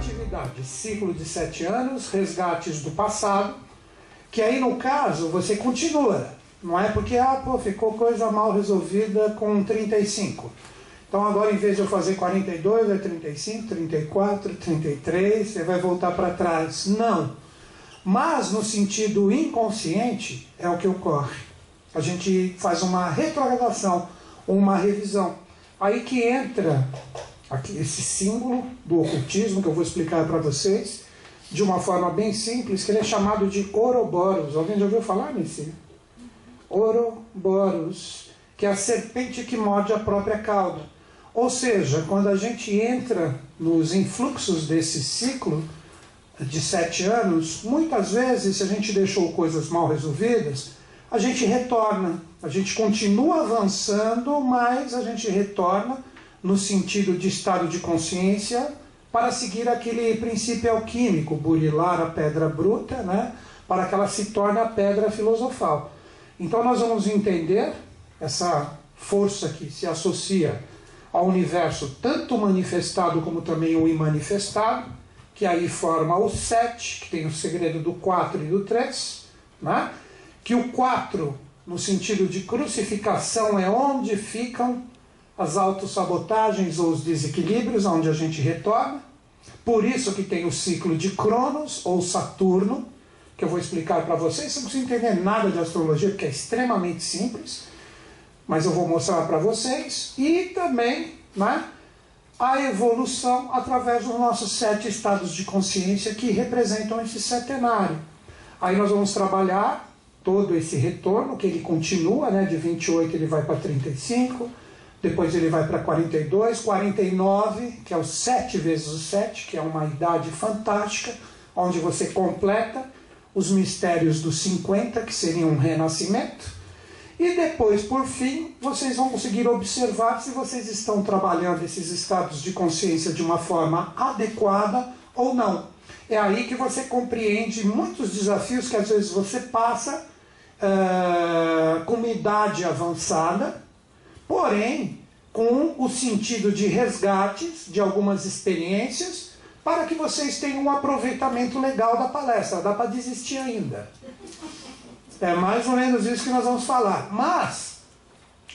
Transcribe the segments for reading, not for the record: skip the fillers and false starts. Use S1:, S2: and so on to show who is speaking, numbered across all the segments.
S1: atividade, ciclo de 7 anos, resgates do passado, que aí no caso você continua, não é porque ficou coisa mal resolvida com 35. Então agora em vez de eu fazer 42, é 35, 34, 33, você vai voltar para trás. Não. Mas no sentido inconsciente é o que ocorre. A gente faz uma retrogradação, uma revisão. Aí que entra aqui esse símbolo do ocultismo que eu vou explicar para vocês de uma forma bem simples, que ele é chamado de Ouroboros. Alguém já ouviu falar nesse? Ouroboros, que é a serpente que morde a própria cauda. Ou seja, quando a gente entra nos influxos desse ciclo de 7 anos, muitas vezes, se a gente deixou coisas mal resolvidas, a gente retorna, a gente continua avançando, mas a gente retorna no sentido de estado de consciência para seguir aquele princípio alquímico, burilar a pedra bruta, né, para que ela se torne a pedra filosofal. Então nós vamos entender essa força que se associa ao universo tanto manifestado como também o imanifestado, que aí forma o 7, que tem o segredo do 4 e do 3, né? Que o 4, no sentido de crucificação, é onde ficam as autossabotagens ou os desequilíbrios, onde a gente retorna. Por isso que tem o ciclo de Cronos ou Saturno, que eu vou explicar para vocês. Você não precisa entender nada de astrologia, porque é extremamente simples, mas eu vou mostrar para vocês. E também, né, a evolução através dos nossos 7 estados de consciência que representam esse setenário. Aí nós vamos trabalhar todo esse retorno, que ele continua, né, de 28 ele vai para 35, depois ele vai para 42, 49, que é o 7 vezes o 7, que é uma idade fantástica, onde você completa os mistérios dos 50, que seriam um renascimento, e depois, por fim, vocês vão conseguir observar se vocês estão trabalhando esses estados de consciência de uma forma adequada ou não. É aí que você compreende muitos desafios que às vezes você passa com uma idade avançada, porém com o sentido de resgates de algumas experiências, para que vocês tenham um aproveitamento legal da palestra. Dá para desistir ainda. É mais ou menos isso que nós vamos falar. Mas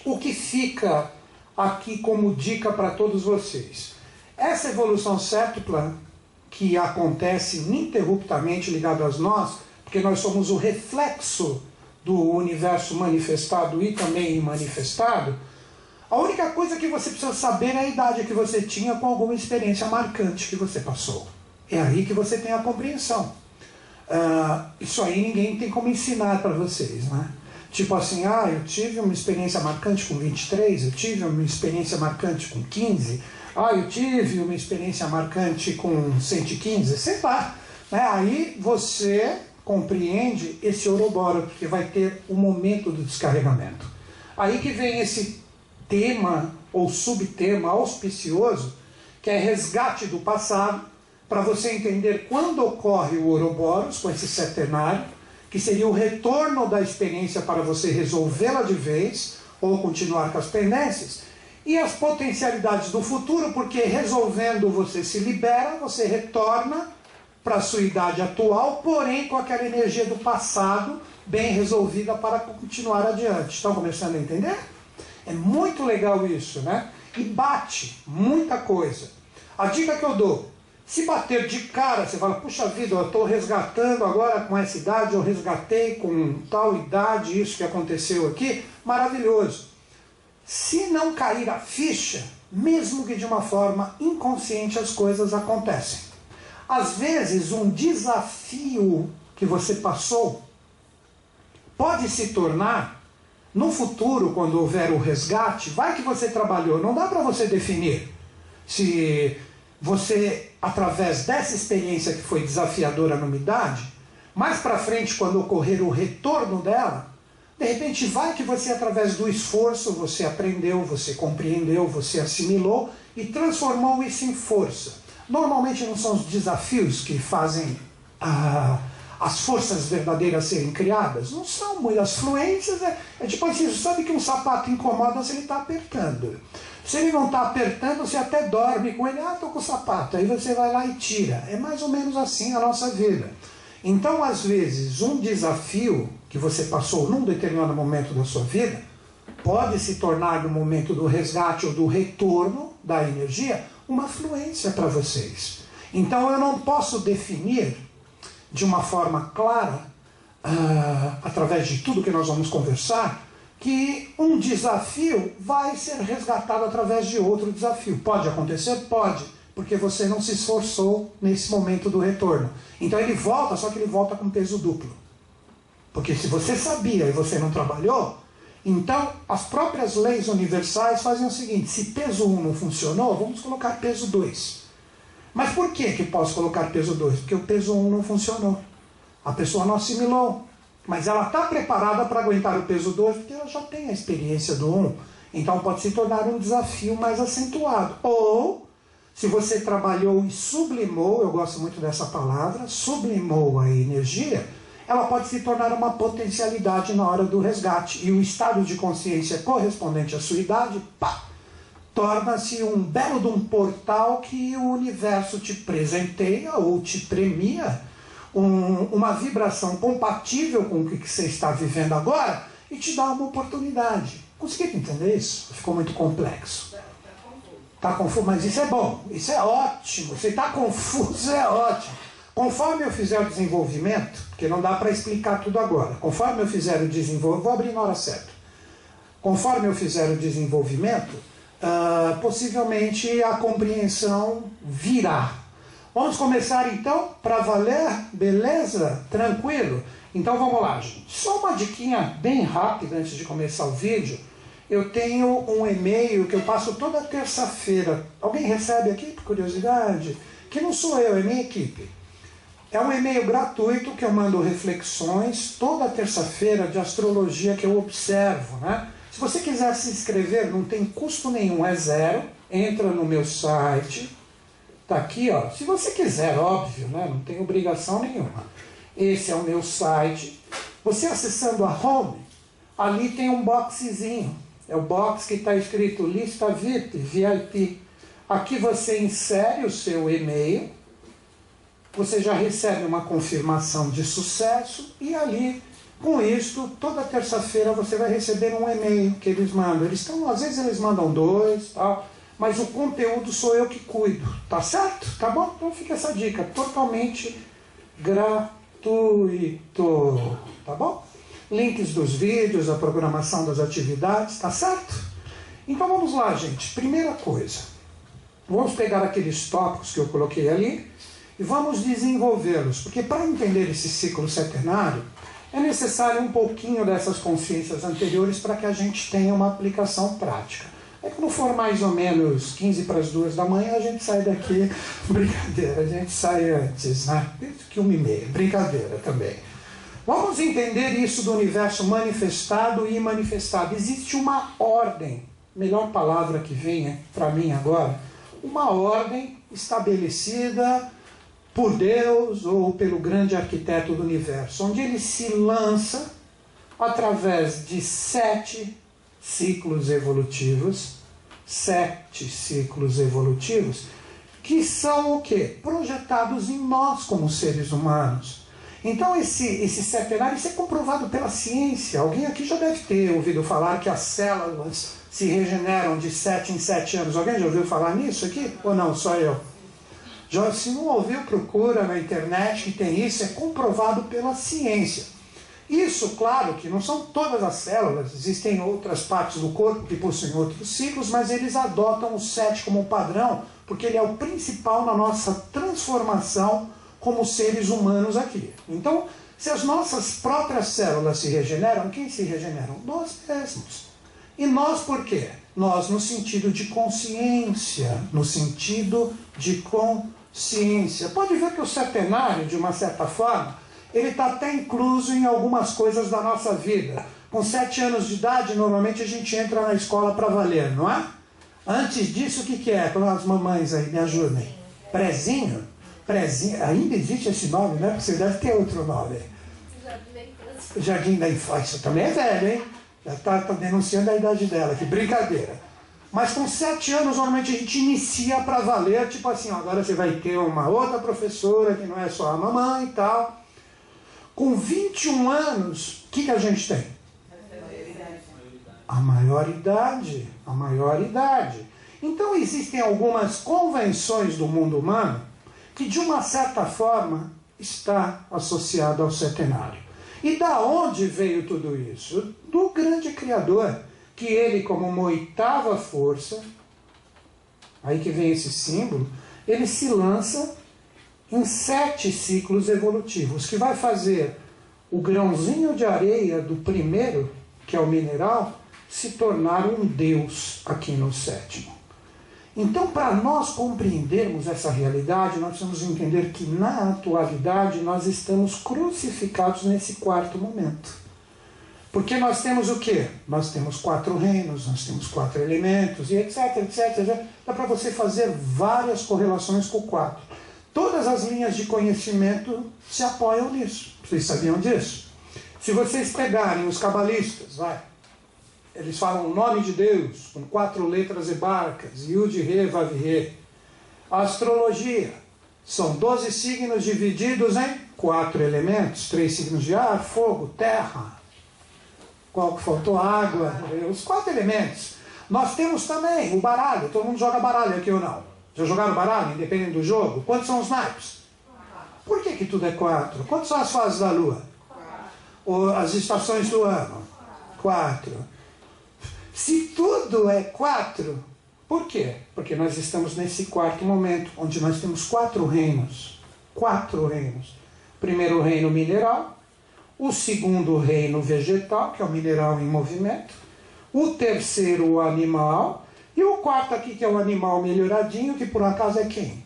S1: o que fica aqui como dica para todos vocês? Essa evolução séptupla que acontece ininterruptamente ligada a nós, porque nós somos o reflexo do universo manifestado e também imanifestado, a única coisa que você precisa saber é a idade que você tinha com alguma experiência marcante que você passou. É aí que você tem a compreensão. Isso aí ninguém tem como ensinar para vocês, né? Tipo assim, eu tive uma experiência marcante com 23, eu tive uma experiência marcante com 15, eu tive uma experiência marcante com 115, sei lá. Né? Aí você compreende esse Ouroboros, porque vai ter o momento do descarregamento. Aí que vem esse tema ou subtema auspicioso, que é resgate do passado, para você entender quando ocorre o Ouroboros, com esse setenário, que seria o retorno da experiência para você resolvê-la de vez, ou continuar com as pendências, e as potencialidades do futuro, porque resolvendo você se libera, você retorna para a sua idade atual, porém com aquela energia do passado bem resolvida para continuar adiante. Estão começando a entender? É muito legal isso, né? E bate muita coisa. A dica que eu dou: se bater de cara, você fala, puxa vida, eu estou resgatando agora com essa idade, eu resgatei com tal idade, isso que aconteceu aqui, maravilhoso. Se não cair a ficha, mesmo que de uma forma inconsciente, as coisas acontecem. Às vezes, um desafio que você passou pode se tornar, no futuro, quando houver o resgate, vai que você trabalhou, não dá para você definir se você, através dessa experiência que foi desafiadora numa idade, mais para frente, quando ocorrer o retorno dela, de repente vai que você, através do esforço, você aprendeu, você compreendeu, você assimilou e transformou isso em força. Normalmente não são os desafios que fazem as forças verdadeiras serem criadas, não são muito. As fluências é tipo assim, você sabe que um sapato incomoda se ele está apertando. Se ele não está apertando, você até dorme com ele. Ah, estou com o sapato. Aí você vai lá e tira. É mais ou menos assim a nossa vida. Então, às vezes, um desafio que você passou num determinado momento da sua vida pode se tornar, no momento do resgate ou do retorno da energia, uma fluência para vocês. Então, eu não posso definir de uma forma clara, através de tudo que nós vamos conversar, que um desafio vai ser resgatado através de outro desafio. Pode acontecer? Pode, porque você não se esforçou nesse momento do retorno. Então ele volta, só que ele volta com peso duplo. Porque se você sabia e você não trabalhou, então as próprias leis universais fazem o seguinte: se peso 1 não funcionou, vamos colocar peso 2. Mas por que posso colocar peso 2? Porque o peso 1 não funcionou. A pessoa não assimilou. Mas ela está preparada para aguentar o peso 2, porque ela já tem a experiência do 1. Então pode se tornar um desafio mais acentuado. Ou, se você trabalhou e sublimou, eu gosto muito dessa palavra, sublimou a energia, ela pode se tornar uma potencialidade na hora do resgate. E o estado de consciência correspondente à sua idade, pá, torna-se um belo de um portal que o universo te presenteia ou te premia, uma vibração compatível com o que você está vivendo agora e te dá uma oportunidade. Conseguiram entender isso? Ficou muito complexo. Está confuso, mas isso é bom, isso é ótimo. Se está confuso, é ótimo. Conforme eu fizer o desenvolvimento, porque não dá para explicar tudo agora, conforme eu fizer o desenvolvimento, vou abrir na hora certa. Conforme eu fizer o desenvolvimento, possivelmente a compreensão virá. Vamos começar então para valer, beleza? Tranquilo? Então vamos lá, gente. Só uma diquinha bem rápida antes de começar o vídeo. Eu tenho um e-mail que eu passo toda terça-feira. Alguém recebe aqui, por curiosidade? Que não sou eu, é minha equipe. É um e-mail gratuito que eu mando reflexões toda terça-feira de astrologia que eu observo, né? Se você quiser se inscrever, não tem custo nenhum, é zero. Entra no meu site. Está aqui, ó. Se você quiser, óbvio, né? Não tem obrigação nenhuma. Esse é o meu site. Você acessando a home, ali tem um boxezinho. É o box que está escrito lista VIP, VIP. Aqui você insere o seu e-mail. Você já recebe uma confirmação de sucesso. E ali, com isso, toda terça-feira você vai receber um e-mail que eles mandam. Às vezes eles mandam 2, tal. Mas o conteúdo sou eu que cuido, tá certo? Tá bom? Então fica essa dica, totalmente gratuito, tá bom? Links dos vídeos, a programação das atividades, tá certo? Então vamos lá, gente. Primeira coisa, vamos pegar aqueles tópicos que eu coloquei ali e vamos desenvolvê-los, porque para entender esse ciclo setenário, é necessário um pouquinho dessas consciências anteriores para que a gente tenha uma aplicação prática. Quando for mais ou menos 15 para as 2 da manhã, a gente sai daqui, brincadeira, a gente sai antes, né? Que 1h30, brincadeira também. Vamos entender isso do universo manifestado e imanifestado. Existe uma ordem, melhor palavra que venha para mim agora, uma ordem estabelecida por Deus ou pelo grande arquiteto do universo, onde ele se lança através de 7 ciclos evolutivos, 7 ciclos evolutivos, que são o quê? Projetados em nós como seres humanos. Então esse setenário, isso é comprovado pela ciência. Alguém aqui já deve ter ouvido falar que as células se regeneram de 7 em 7 anos. Alguém já ouviu falar nisso aqui? Ou não, só eu? Já, se não ouviu, procura na internet que tem isso, é comprovado pela ciência. Isso, claro, que não são todas as células, existem outras partes do corpo que possuem outros ciclos, mas eles adotam o 7 como padrão, porque ele é o principal na nossa transformação como seres humanos aqui. Então, se as nossas próprias células se regeneram, quem se regeneram? Nós mesmos. E nós por quê? Nós no sentido de consciência, no sentido de consciência. Pode ver que o setenário, de uma certa forma, ele está até incluso em algumas coisas da nossa vida. Com 7 anos de idade, normalmente a gente entra na escola para valer, não é? Antes disso, o que é? Quando as mamães aí me ajudem. Prezinho? Prezinho. Ainda existe esse nome, né? Porque você deve ter outro nome. Jardim da Infância. Jardim da Infância. Também é velho, hein? Já está denunciando a idade dela. Que brincadeira. Mas com 7 anos, normalmente a gente inicia para valer, tipo assim, ó, agora você vai ter uma outra professora que não é só a mamãe e tal. Com 21 anos, o que a gente tem? A maioridade. A maioridade. Então existem algumas convenções do mundo humano que de uma certa forma está associado ao centenário. E da onde veio tudo isso? Do grande Criador, que ele, como uma oitava força, aí que vem esse símbolo, ele se lança em 7 ciclos evolutivos, que vai fazer o grãozinho de areia do primeiro, que é o mineral, se tornar um Deus aqui no 7º. Então, para nós compreendermos essa realidade, nós precisamos entender que, na atualidade, nós estamos crucificados nesse 4º momento. Porque nós temos o quê? Nós temos 4 reinos, nós temos 4 elementos, e etc, etc. Dá para você fazer várias correlações com o 4. Todas as linhas de conhecimento se apoiam nisso. Vocês sabiam disso? Se vocês pegarem os cabalistas, eles falam o nome de Deus, com 4 letras hebráicas, Yud, Re, Vav, Re. A astrologia são 12 signos divididos em 4 elementos, 3 signos de ar, fogo, terra. Qual que faltou? Água, os 4 elementos. Nós temos também o baralho, todo mundo joga baralho aqui ou não? Já jogaram baralho, independente do jogo? Quantos são os naipes? Por que tudo é 4? Quantas são as fases da lua? Ou as estações do ano? 4. Se tudo é 4, por quê? Porque nós estamos nesse 4º momento, onde nós temos 4 reinos. 4 reinos. Primeiro reino mineral, o segundo reino vegetal, que é o mineral em movimento, o terceiro o animal, e o 4º aqui, que é o animal melhoradinho, que por acaso é quem?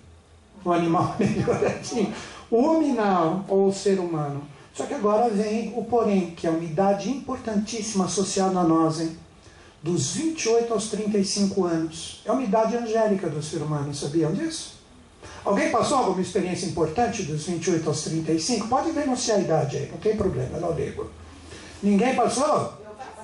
S1: O animal melhoradinho. O hominal, ou o ser humano. Só que agora vem o porém, que é uma idade importantíssima associada a nós, hein? Dos 28 aos 35 anos. É uma idade angélica do ser humano, sabiam disso? Alguém passou alguma experiência importante dos 28 aos 35? Pode denunciar a idade aí, não tem problema, eu não ligo. Ninguém passou?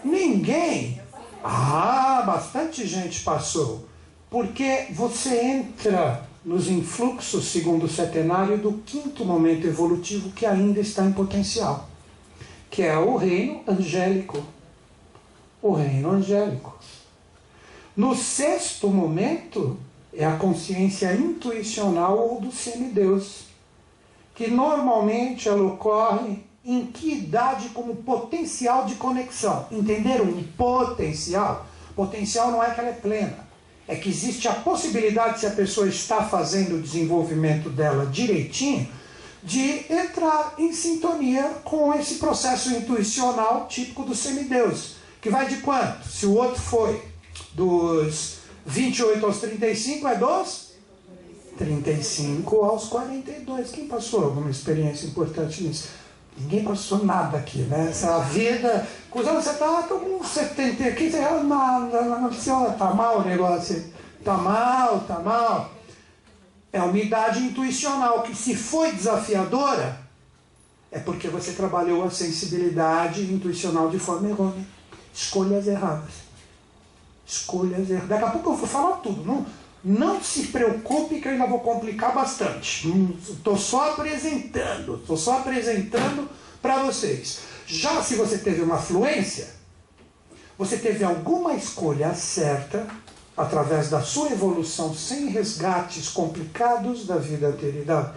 S1: Ninguém? Ah, bastante gente passou. Porque você entra nos influxos, segundo o centenário, do 5º momento evolutivo que ainda está em potencial, que é o reino angélico. O reino angélico. No 6º momento, é a consciência intuicional ou do semideus, que normalmente ela ocorre em que idade como potencial de conexão. Entenderam? Um potencial. Potencial não é que ela é plena. É que existe a possibilidade, se a pessoa está fazendo o desenvolvimento dela direitinho, de entrar em sintonia com esse processo intuicional típico do semideus. Que vai de quanto? Se o outro foi dos 28 aos 35, é dos 35 aos 42. Quem passou alguma experiência importante nisso? Ninguém passou nada aqui, né? Essa vida... Cusão, você está com 70 aqui, você tá mal o negócio. Tá mal. É uma idade intuicional que, se foi desafiadora, é porque você trabalhou a sensibilidade intuicional de forma errônea. Escolhas erradas. Daqui a pouco eu vou falar tudo. Não se preocupe que eu ainda vou complicar bastante. Estou só apresentando para vocês. Já se você teve uma fluência, você teve alguma escolha certa, através da sua evolução, sem resgates complicados da vida anterior,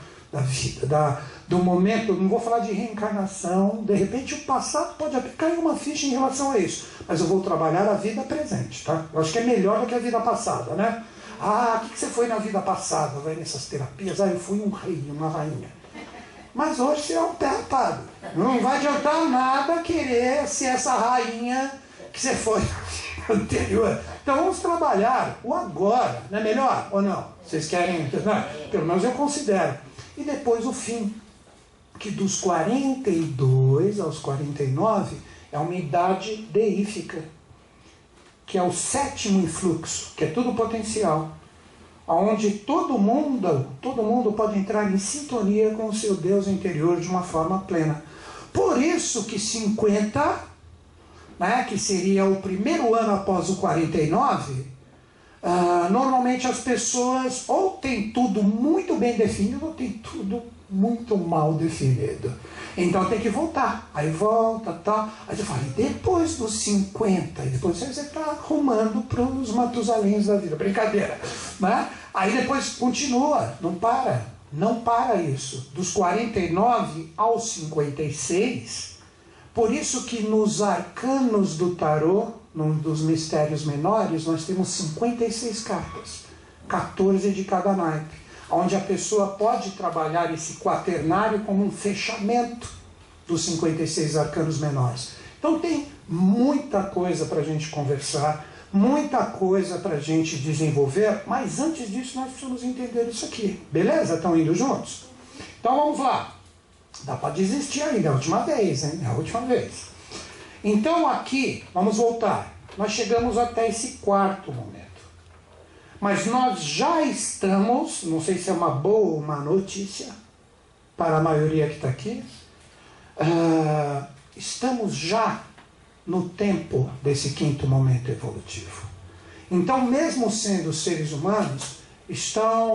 S1: do momento, não vou falar de reencarnação, de repente o passado pode aplicar uma ficha em relação a isso, mas eu vou trabalhar a vida presente, tá? Eu acho que é melhor do que a vida passada, né? Ah, o que você foi na vida passada? Vai nessas terapias? Ah, eu fui um rei, uma rainha. Mas hoje você é um derrotado. Não vai adiantar nada querer ser essa rainha que você foi anterior. Então vamos trabalhar o agora, não é melhor ou não? Vocês querem? Não, pelo menos eu considero. E depois o fim, que dos 42 aos 49 é uma idade deífica, que é o 7º influxo, que é tudo potencial, onde todo mundo pode entrar em sintonia com o seu Deus interior de uma forma plena. Por isso que 50, né, que seria o primeiro ano após o 49, Normalmente as pessoas ou têm tudo muito bem definido ou têm tudo muito mal definido. Então tem que voltar. Aí volta, tal. Aí você fala, e depois dos 50? E depois você está arrumando para os Matusalins da vida. Brincadeira. Né? Aí depois continua, não para. Não para isso. Dos 49 aos 56. Por isso que nos arcanos do tarô, num dos mistérios menores, nós temos 56 cartas. 14 de cada naipe. Onde a pessoa pode trabalhar esse quaternário como um fechamento dos 56 arcanos menores. Então tem muita coisa para a gente conversar, muita coisa para a gente desenvolver, mas antes disso nós precisamos entender isso aqui. Beleza? Estão indo juntos? Então vamos lá. Dá para desistir ainda, é a última vez, hein? É a última vez. Então aqui, vamos voltar. Nós chegamos até esse quarto momento. Mas nós já estamos, não sei se é uma boa ou uma notícia, para a maioria que está aqui, estamos já no tempo desse quinto momento evolutivo. Então, mesmo sendo seres humanos,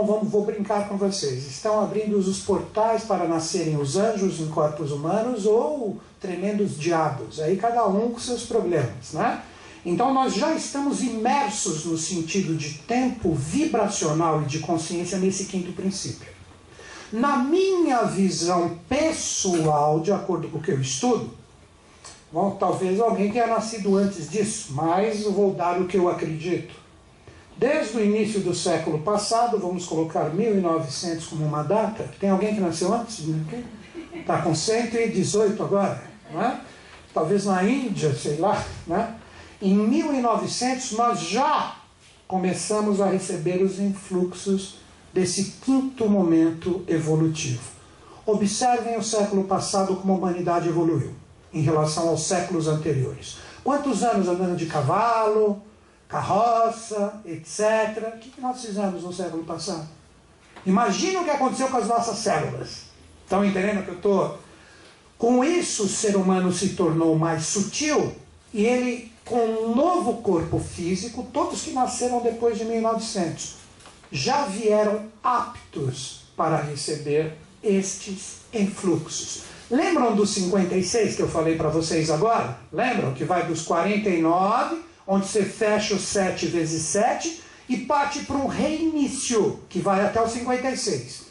S1: vou brincar com vocês, estão abrindo os portais para nascerem os anjos em corpos humanos ou tremendos diabos, aí cada um com seus problemas, né? Então nós já estamos imersos no sentido de tempo vibracional e de consciência nesse quinto princípio. Na minha visão pessoal, de acordo com o que eu estudo, bom, talvez alguém tenha nascido antes disso, mas eu vou dar o que eu acredito. Desde o início do século passado, vamos colocar 1900 como uma data. Tem alguém que nasceu antes? Está com 118 agora, não é? Talvez na Índia, sei lá, né? Em 1900 nós já começamos a receber os influxos desse quinto momento evolutivo. Observem o século passado como a humanidade evoluiu em relação aos séculos anteriores. Quantos anos andando de cavalo, carroça, etc. O que nós fizemos no século passado? Imagina o que aconteceu com as nossas células. Estão entendendo que eu estou... Com isso o ser humano se tornou mais sutil e ele... com um novo corpo físico, todos que nasceram depois de 1900 já vieram aptos para receber estes influxos. Lembram dos 56 que eu falei para vocês agora? Lembram que vai dos 49, onde você fecha o 7 vezes 7 e parte para um reinício, que vai até o 56.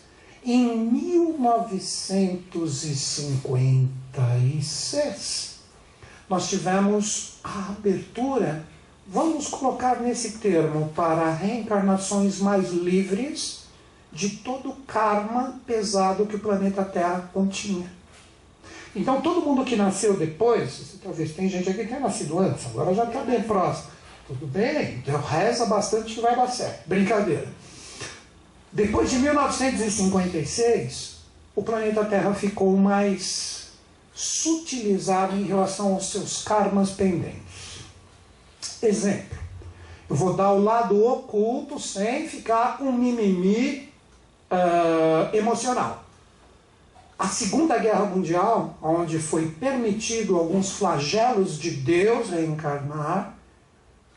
S1: Em 1956... nós tivemos a abertura, vamos colocar nesse termo, para reencarnações mais livres de todo o karma pesado que o planeta Terra continha. Então todo mundo que nasceu depois, talvez tem gente aqui que tenha nascido antes, agora já está bem próximo. Tudo bem, então reza bastante que vai dar certo. Brincadeira. Depois de 1956, o planeta Terra ficou mais sutilizado em relação aos seus karmas pendentes. Exemplo, eu vou dar o lado oculto sem ficar com mimimi emocional. A Segunda Guerra Mundial, onde foi permitido alguns flagelos de Deus reencarnar,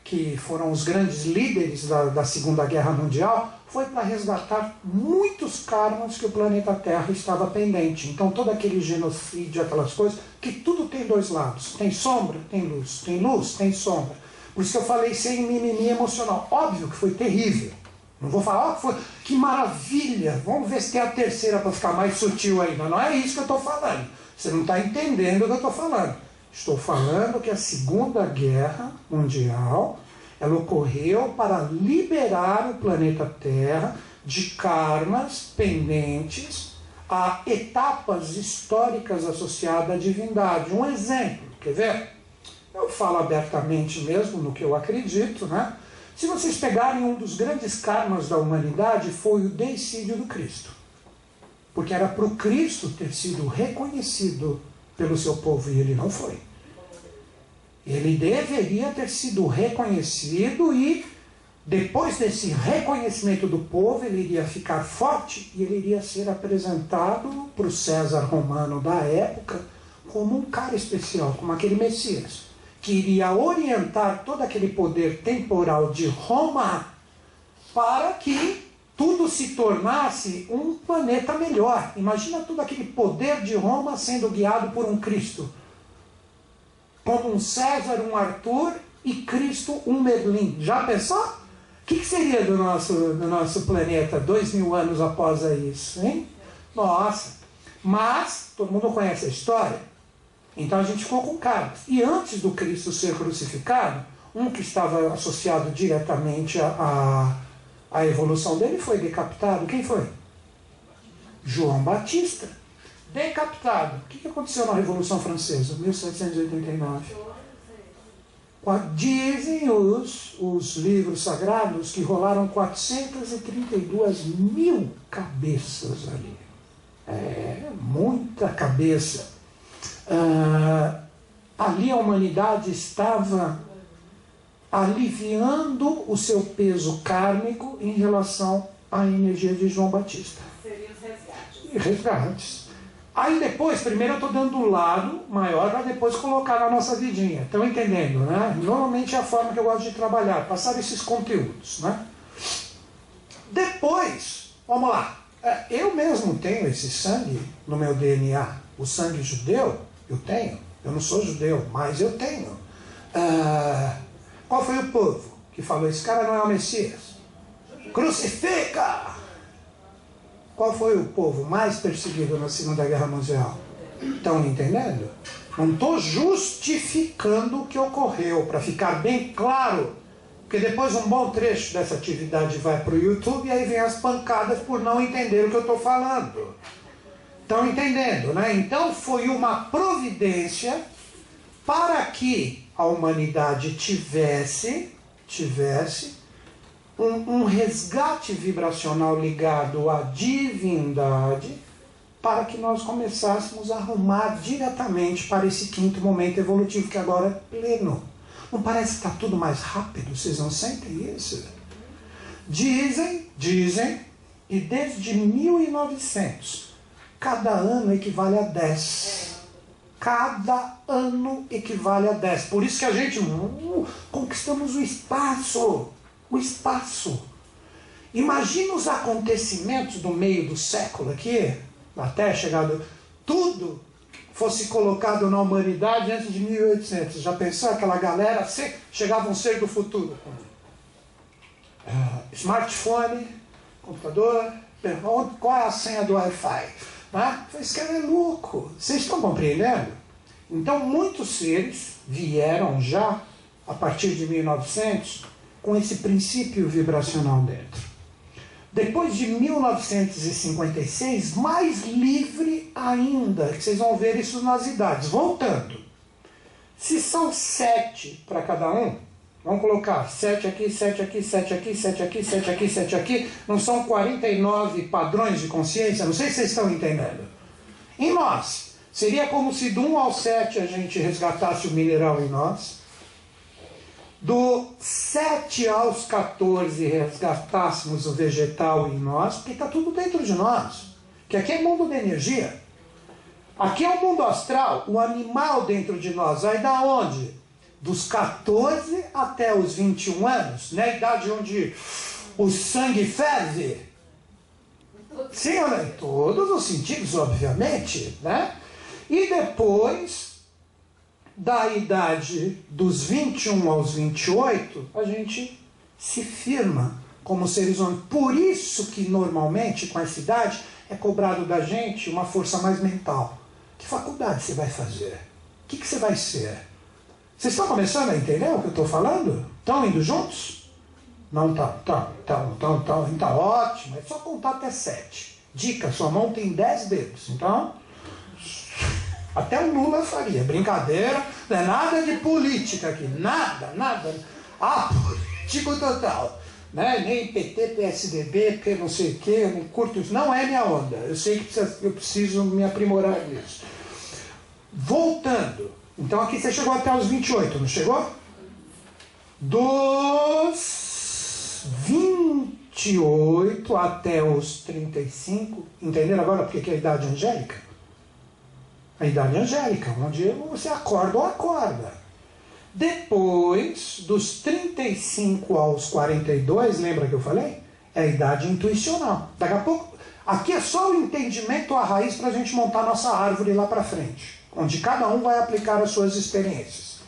S1: que foram os grandes líderes da Segunda Guerra Mundial, foi para resgatar muitos karmas que o planeta Terra estava pendente. Então todo aquele genocídio, aquelas coisas, que tudo tem dois lados. Tem sombra, tem luz. Tem luz, tem sombra. Por isso que eu falei sem mimimi emocional. Óbvio que foi terrível. Não vou falar, que maravilha, vamos ver se tem a terceira para ficar mais sutil ainda. Não é isso que eu estou falando. Você não está entendendo o que eu estou falando. Estou falando que a Segunda Guerra Mundial, ela ocorreu para liberar o planeta Terra de karmas pendentes a etapas históricas associadas à divindade. Um exemplo, quer ver? Eu falo abertamente mesmo no que eu acredito, né? Se vocês pegarem um dos grandes karmas da humanidade, foi o deicídio do Cristo. Porque era para o Cristo ter sido reconhecido pelo seu povo e ele não foi. Ele deveria ter sido reconhecido e, depois desse reconhecimento do povo, ele iria ficar forte e ele iria ser apresentado para o César romano da época como um cara especial, como aquele Messias, que iria orientar todo aquele poder temporal de Roma para que tudo se tornasse um planeta melhor. Imagina todo aquele poder de Roma sendo guiado por um Cristo. Como um César, um Arthur e Cristo, um Merlin. Já pensou? O que seria do nosso planeta 2000 anos após isso, hein? Nossa! Mas, todo mundo conhece a história. Então a gente ficou com cabras. E antes do Cristo ser crucificado, um que estava associado diretamente à evolução dele foi decapitado. Quem foi? João Batista. Decapitado. O que aconteceu na Revolução Francesa, 1789? Dizem os livros sagrados que rolaram 432 mil cabeças ali. É, muita cabeça. Ali a humanidade estava aliviando o seu peso kármico em relação à energia de João Batista.
S2: Seriam os resgates.
S1: E resgates. Aí depois, primeiro eu estou dando o lado maior para depois colocar na nossa vidinha. Estão entendendo, né? Normalmente é a forma que eu gosto de trabalhar, passar esses conteúdos, né? Depois, vamos lá. Eu mesmo tenho esse sangue no meu DNA. O sangue judeu, eu tenho. Eu não sou judeu, mas eu tenho. Qual foi o povo que falou, esse cara não é o Messias? Crucifica! Qual foi o povo mais perseguido na Segunda Guerra Mundial? Estão entendendo? Não estou justificando o que ocorreu, para ficar bem claro, porque depois um bom trecho dessa atividade vai para o YouTube e aí vem as pancadas por não entender o que eu estou falando. Estão entendendo, né? Então foi uma providência para que a humanidade tivesse um resgate vibracional ligado à divindade, para que nós começássemos a rumar diretamente para esse quinto momento evolutivo que agora é pleno. Não parece que está tudo mais rápido? Vocês não sentem isso? Dizem, e desde 1900, cada ano equivale a 10. Cada ano equivale a 10. Por isso que a gente conquistamos o espaço. O espaço. Imagina os acontecimentos do meio do século aqui, até chegado, tudo fosse colocado na humanidade antes de 1800. Já pensou aquela galera? Chegava um ser do futuro. Smartphone, computador, qual é a senha do Wi-Fi? Esse cara é louco. Vocês estão compreendendo? Então muitos seres vieram já, a partir de 1900, com esse princípio vibracional dentro. Depois de 1956, mais livre ainda, que vocês vão ver isso nas idades. Voltando. Se são 7 para cada um, vamos colocar 7 aqui, 7 aqui, 7 aqui, 7 aqui, 7 aqui, 7 aqui, não são 49 padrões de consciência? Não sei se vocês estão entendendo. Em nós, seria como se do 1 ao 7 a gente resgatasse o mineral em nós, do 7 aos 14 resgatássemos o vegetal em nós, porque está tudo dentro de nós. Que aqui é mundo de energia. Aqui é o mundo astral, o animal dentro de nós. Vai da onde? Dos 14 até os 21 anos, na idade onde o sangue ferve. Sim, em todos os sentidos, obviamente, né? E depois, da idade dos 21 aos 28, a gente se firma como seres humanos. Por isso que normalmente, com essa idade, é cobrado da gente uma força mais mental. Que faculdade você vai fazer? O que você vai ser? Vocês estão começando a entender o que eu estou falando? Estão indo juntos? Não estão. Então, ótimo. É só contar até 7. Dica, sua mão tem 10 dedos. Então, até o Lula faria. Brincadeira, não é nada de política aqui. Nada. Político total. Né? Nem PT, PSDB, porque não sei o que, eu não curto isso. Não é minha onda. Eu sei que eu preciso me aprimorar nisso. Voltando. Então aqui você chegou até os 28, não chegou? Dos 28 até os 35, entenderam agora porque que é a idade angélica? A idade angélica, onde você acorda ou acorda. Depois, dos 35 aos 42, lembra que eu falei? É a idade intuicional. Daqui a pouco, aqui é só o entendimento, a raiz para a gente montar nossa árvore lá para frente, onde cada um vai aplicar as suas experiências.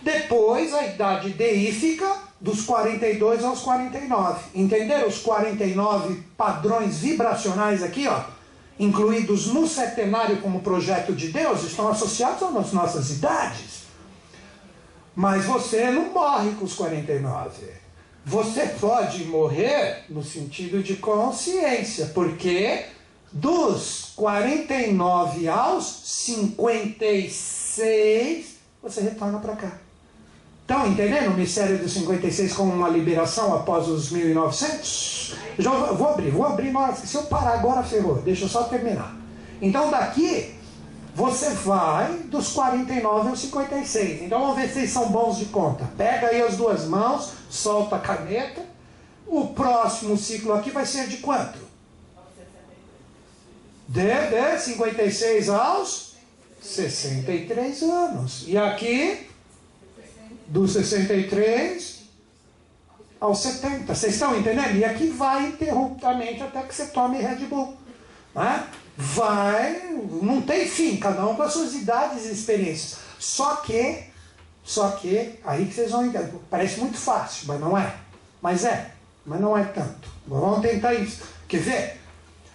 S1: Depois, a idade deífica, dos 42 aos 49. Entenderam os 49 padrões vibracionais aqui, ó, incluídos no setenário como projeto de Deus, estão associados às nossas idades. Mas você não morre com os 49. Você pode morrer no sentido de consciência, porque dos 49 aos 56, você retorna para cá. Estão entendendo o mistério dos 56 como uma liberação após os 1900? Já vou abrir, nossa, se eu parar agora ferrou, deixa eu só terminar. Então daqui, você vai dos 49 aos 56. Então vamos ver se vocês são bons de conta. Pega aí as duas mãos, solta a caneta. O próximo ciclo aqui vai ser de quanto? De 56 aos 63 anos. E aqui, dos 63 aos 70. Vocês estão entendendo? E aqui vai interruptamente até que você tome Red Bull. Né? Vai, não tem fim, cada um com as suas idades e experiências. Só que, aí que vocês vão entender. Parece muito fácil, mas não é. Mas não é tanto. Vamos tentar isso. Quer ver?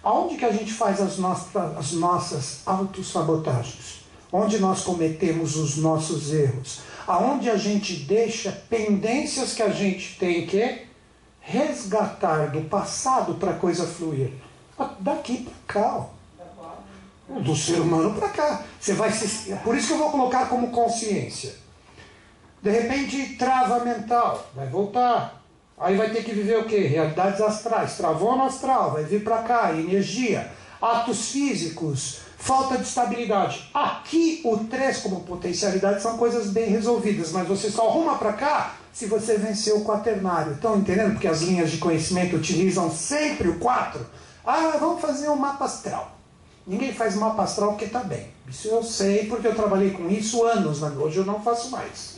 S1: Aonde que a gente faz as nossas autossabotagens? Onde nós cometemos os nossos erros? Aonde a gente deixa pendências que a gente tem que resgatar do passado para a coisa fluir. Daqui para cá, ó. Do ser humano para cá. Você vai por isso que eu vou colocar como consciência. De repente, trava mental, vai voltar. Aí vai ter que viver o quê? Realidades astrais. Travou no astral, vai vir para cá, energia, atos físicos, falta de estabilidade. Aqui, o 3 como potencialidade são coisas bem resolvidas, mas você só arruma para cá se você vencer o quaternário. Estão entendendo? Porque as linhas de conhecimento utilizam sempre o 4. Vamos fazer um mapa astral. Ninguém faz mapa astral porque está bem. Isso eu sei porque eu trabalhei com isso anos, mas hoje eu não faço mais.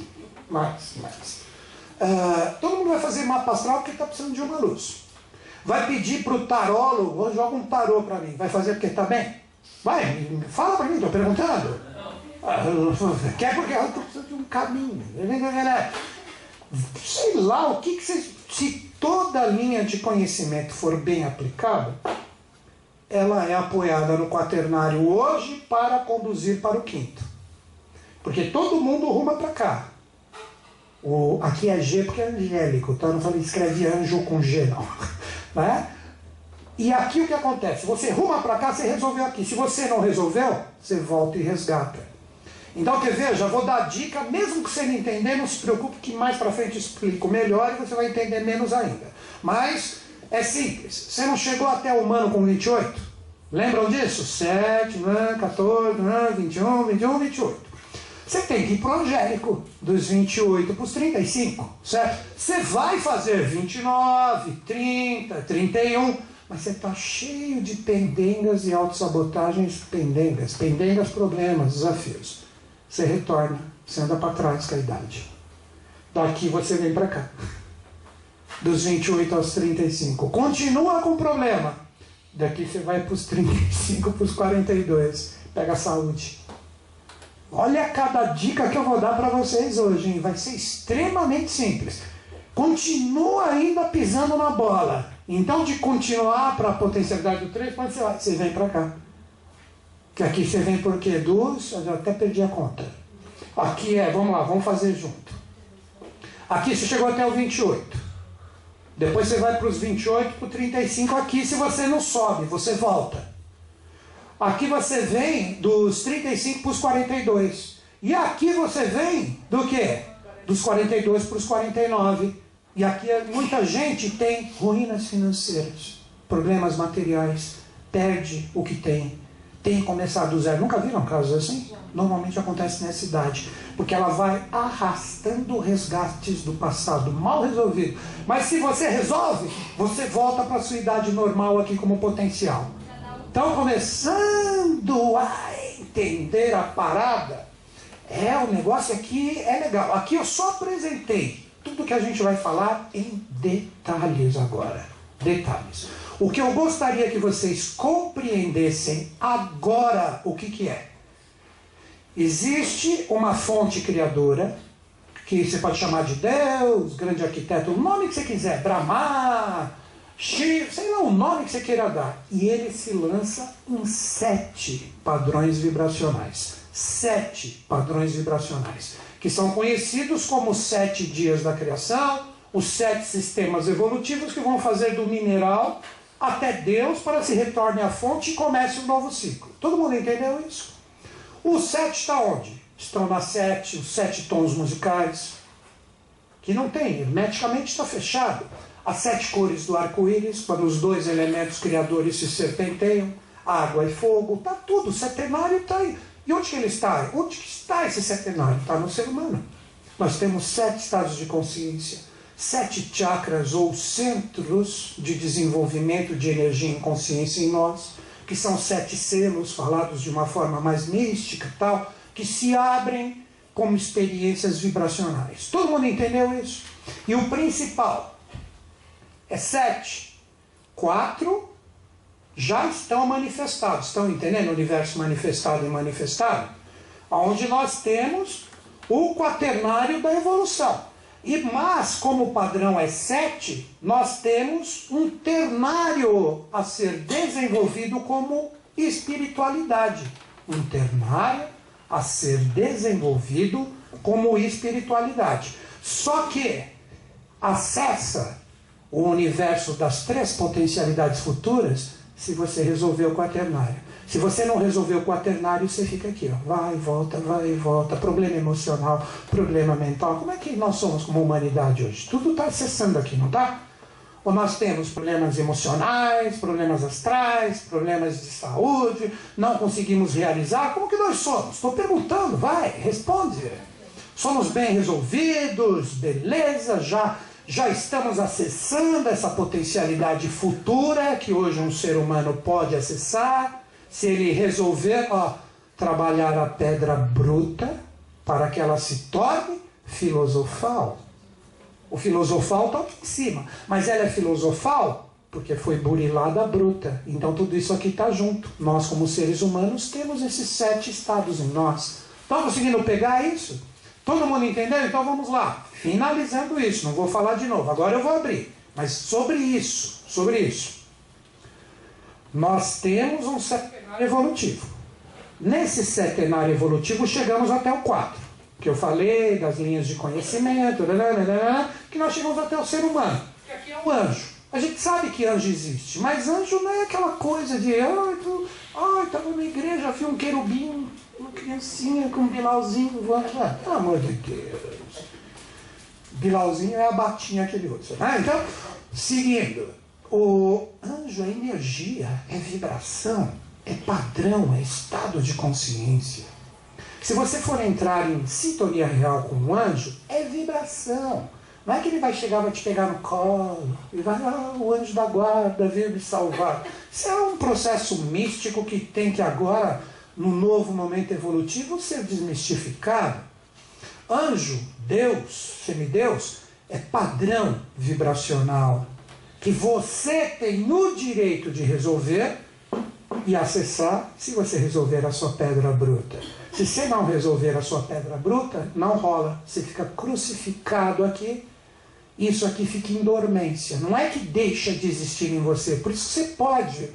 S1: Todo mundo vai fazer mapa astral porque está precisando de uma luz. Vai pedir para o tarólogo, joga um tarô para mim. Vai fazer porque está bem? Vai, fala para mim, estou perguntando. Quer porque eu estou precisando de um caminho. Sei lá, o que vocês... Se toda a linha de conhecimento for bem aplicada, ela é apoiada no quaternário hoje para conduzir para o 5º. Porque todo mundo ruma para cá. Aqui é G porque é angélico, então eu não falei escreve anjo com G, não. Né? E aqui o que acontece? Você ruma para cá, você resolveu aqui. Se você não resolveu, você volta e resgata. Então, quer ver? Já vou dar dica, mesmo que você não entender, não se preocupe que mais para frente eu explico melhor e você vai entender menos ainda. Mas é simples. Você não chegou até o humano com 28? Lembram disso? 7, 14, 21, 28. Você tem que ir para o angélico, dos 28 para os 35, certo? Você vai fazer 29, 30, 31, mas você está cheio de pendengas e autossabotagens, pendengas, problemas, desafios. Você retorna, você anda para trás com a idade. Daqui você vem para cá. Dos 28 aos 35. Continua com o problema. Daqui você vai para os 35, para os 42. Pega a saúde. Olha cada dica que eu vou dar para vocês hoje, hein? Vai ser extremamente simples. Continua ainda pisando na bola. Então, de continuar para a potencialidade do 3, quando você vai? Você vem para cá. Que aqui você vem por quê? Eu já até perdi a conta. Aqui vamos lá, vamos fazer junto. Aqui você chegou até o 28. Depois você vai para os 28, para o 35. Aqui, se você não sobe, você volta. Aqui você vem dos 35 para os 42. E aqui você vem do quê? Dos 42 para os 49. E aqui muita gente tem ruínas financeiras, problemas materiais, perde o que tem que começar do zero. Nunca viram casos assim? Normalmente acontece nessa idade, porque ela vai arrastando resgates do passado mal resolvido. Mas se você resolve, você volta para a sua idade normal aqui como potencial. Então, começando a entender a parada, o negócio aqui é legal. Aqui eu só apresentei tudo que a gente vai falar em detalhes agora. detalhes. O que eu gostaria que vocês compreendessem agora, o que é? Existe uma fonte criadora, que você pode chamar de Deus, grande arquiteto, o nome que você quiser, Brahma, Shiva, sei lá, o nome que você queira dar. E ele se lança em 7 padrões vibracionais. 7 padrões vibracionais, que são conhecidos como os 7 dias da criação, os 7 sistemas evolutivos que vão fazer do mineral até Deus para se retorne à fonte e comece um novo ciclo. Todo mundo entendeu isso? O 7 está onde? Estão nas 7, os 7 tons musicais, que não tem, hermeticamente está fechado. As 7 cores do arco-íris, quando os 2 elementos criadores se serpenteiam, água e fogo, está tudo, o setenário está aí. E onde que ele está? Onde que está esse setenário? Está no ser humano. Nós temos 7 estados de consciência, 7 chakras ou centros de desenvolvimento de energia e consciência em nós, que são 7 selos, falados de uma forma mais mística e tal, que se abrem como experiências vibracionais. Todo mundo entendeu isso? E o principal é 7. 4 já estão manifestados. Estão entendendo o universo manifestado e manifestado? Onde nós temos o quaternário da evolução. Mas, como o padrão é 7, nós temos um ternário a ser desenvolvido como espiritualidade. Um ternário a ser desenvolvido como espiritualidade. Só que acessa o universo das 3 potencialidades futuras se você resolver o quaternário. Se você não resolver o quaternário, você fica aqui, ó, vai e volta, problema emocional, problema mental. Como é que nós somos como humanidade hoje? Tudo está acessando aqui, não está? Ou nós temos problemas emocionais, problemas astrais, problemas de saúde, não conseguimos realizar. Como que nós somos? Estou perguntando, vai, responde. Somos bem resolvidos, beleza, já estamos acessando essa potencialidade futura que hoje um ser humano pode acessar, se ele resolver trabalhar a pedra bruta para que ela se torne filosofal. O filosofal está aqui em cima, mas ela é filosofal porque foi burilada bruta. Então tudo isso aqui está junto. Nós, como seres humanos, temos esses 7 estados em nós. Estão conseguindo pegar isso? Todo mundo entendeu? Então vamos lá. Finalizando isso, não vou falar de novo. Agora eu vou abrir. Mas sobre isso. Nós temos um setenário evolutivo. Nesse setenário evolutivo chegamos até o 4. Que eu falei das linhas de conhecimento, que nós chegamos até o ser humano, que aqui é o anjo. A gente sabe que anjo existe, mas anjo não é aquela coisa de estava na igreja, vi um querubim, uma criancinha com um bilauzinho voando. Pelo amor de Deus. Bilauzinho é a batinha aquele outro. Então, seguindo, o anjo é energia, é vibração, é padrão, é estado de consciência. Se você for entrar em sintonia real com um anjo, é vibração. Não é que ele vai chegar, vai te pegar no colo, e vai, o anjo da guarda veio me salvar. Isso é um processo místico que tem que agora, no novo momento evolutivo, ser desmistificado. Anjo, Deus, semideus, é padrão vibracional, que você tem o direito de resolver e acessar se você resolver a sua pedra bruta. Se você não resolver a sua pedra bruta, não rola. Você fica crucificado aqui. Isso aqui fica em dormência. Não é que deixa de existir em você. Por isso você pode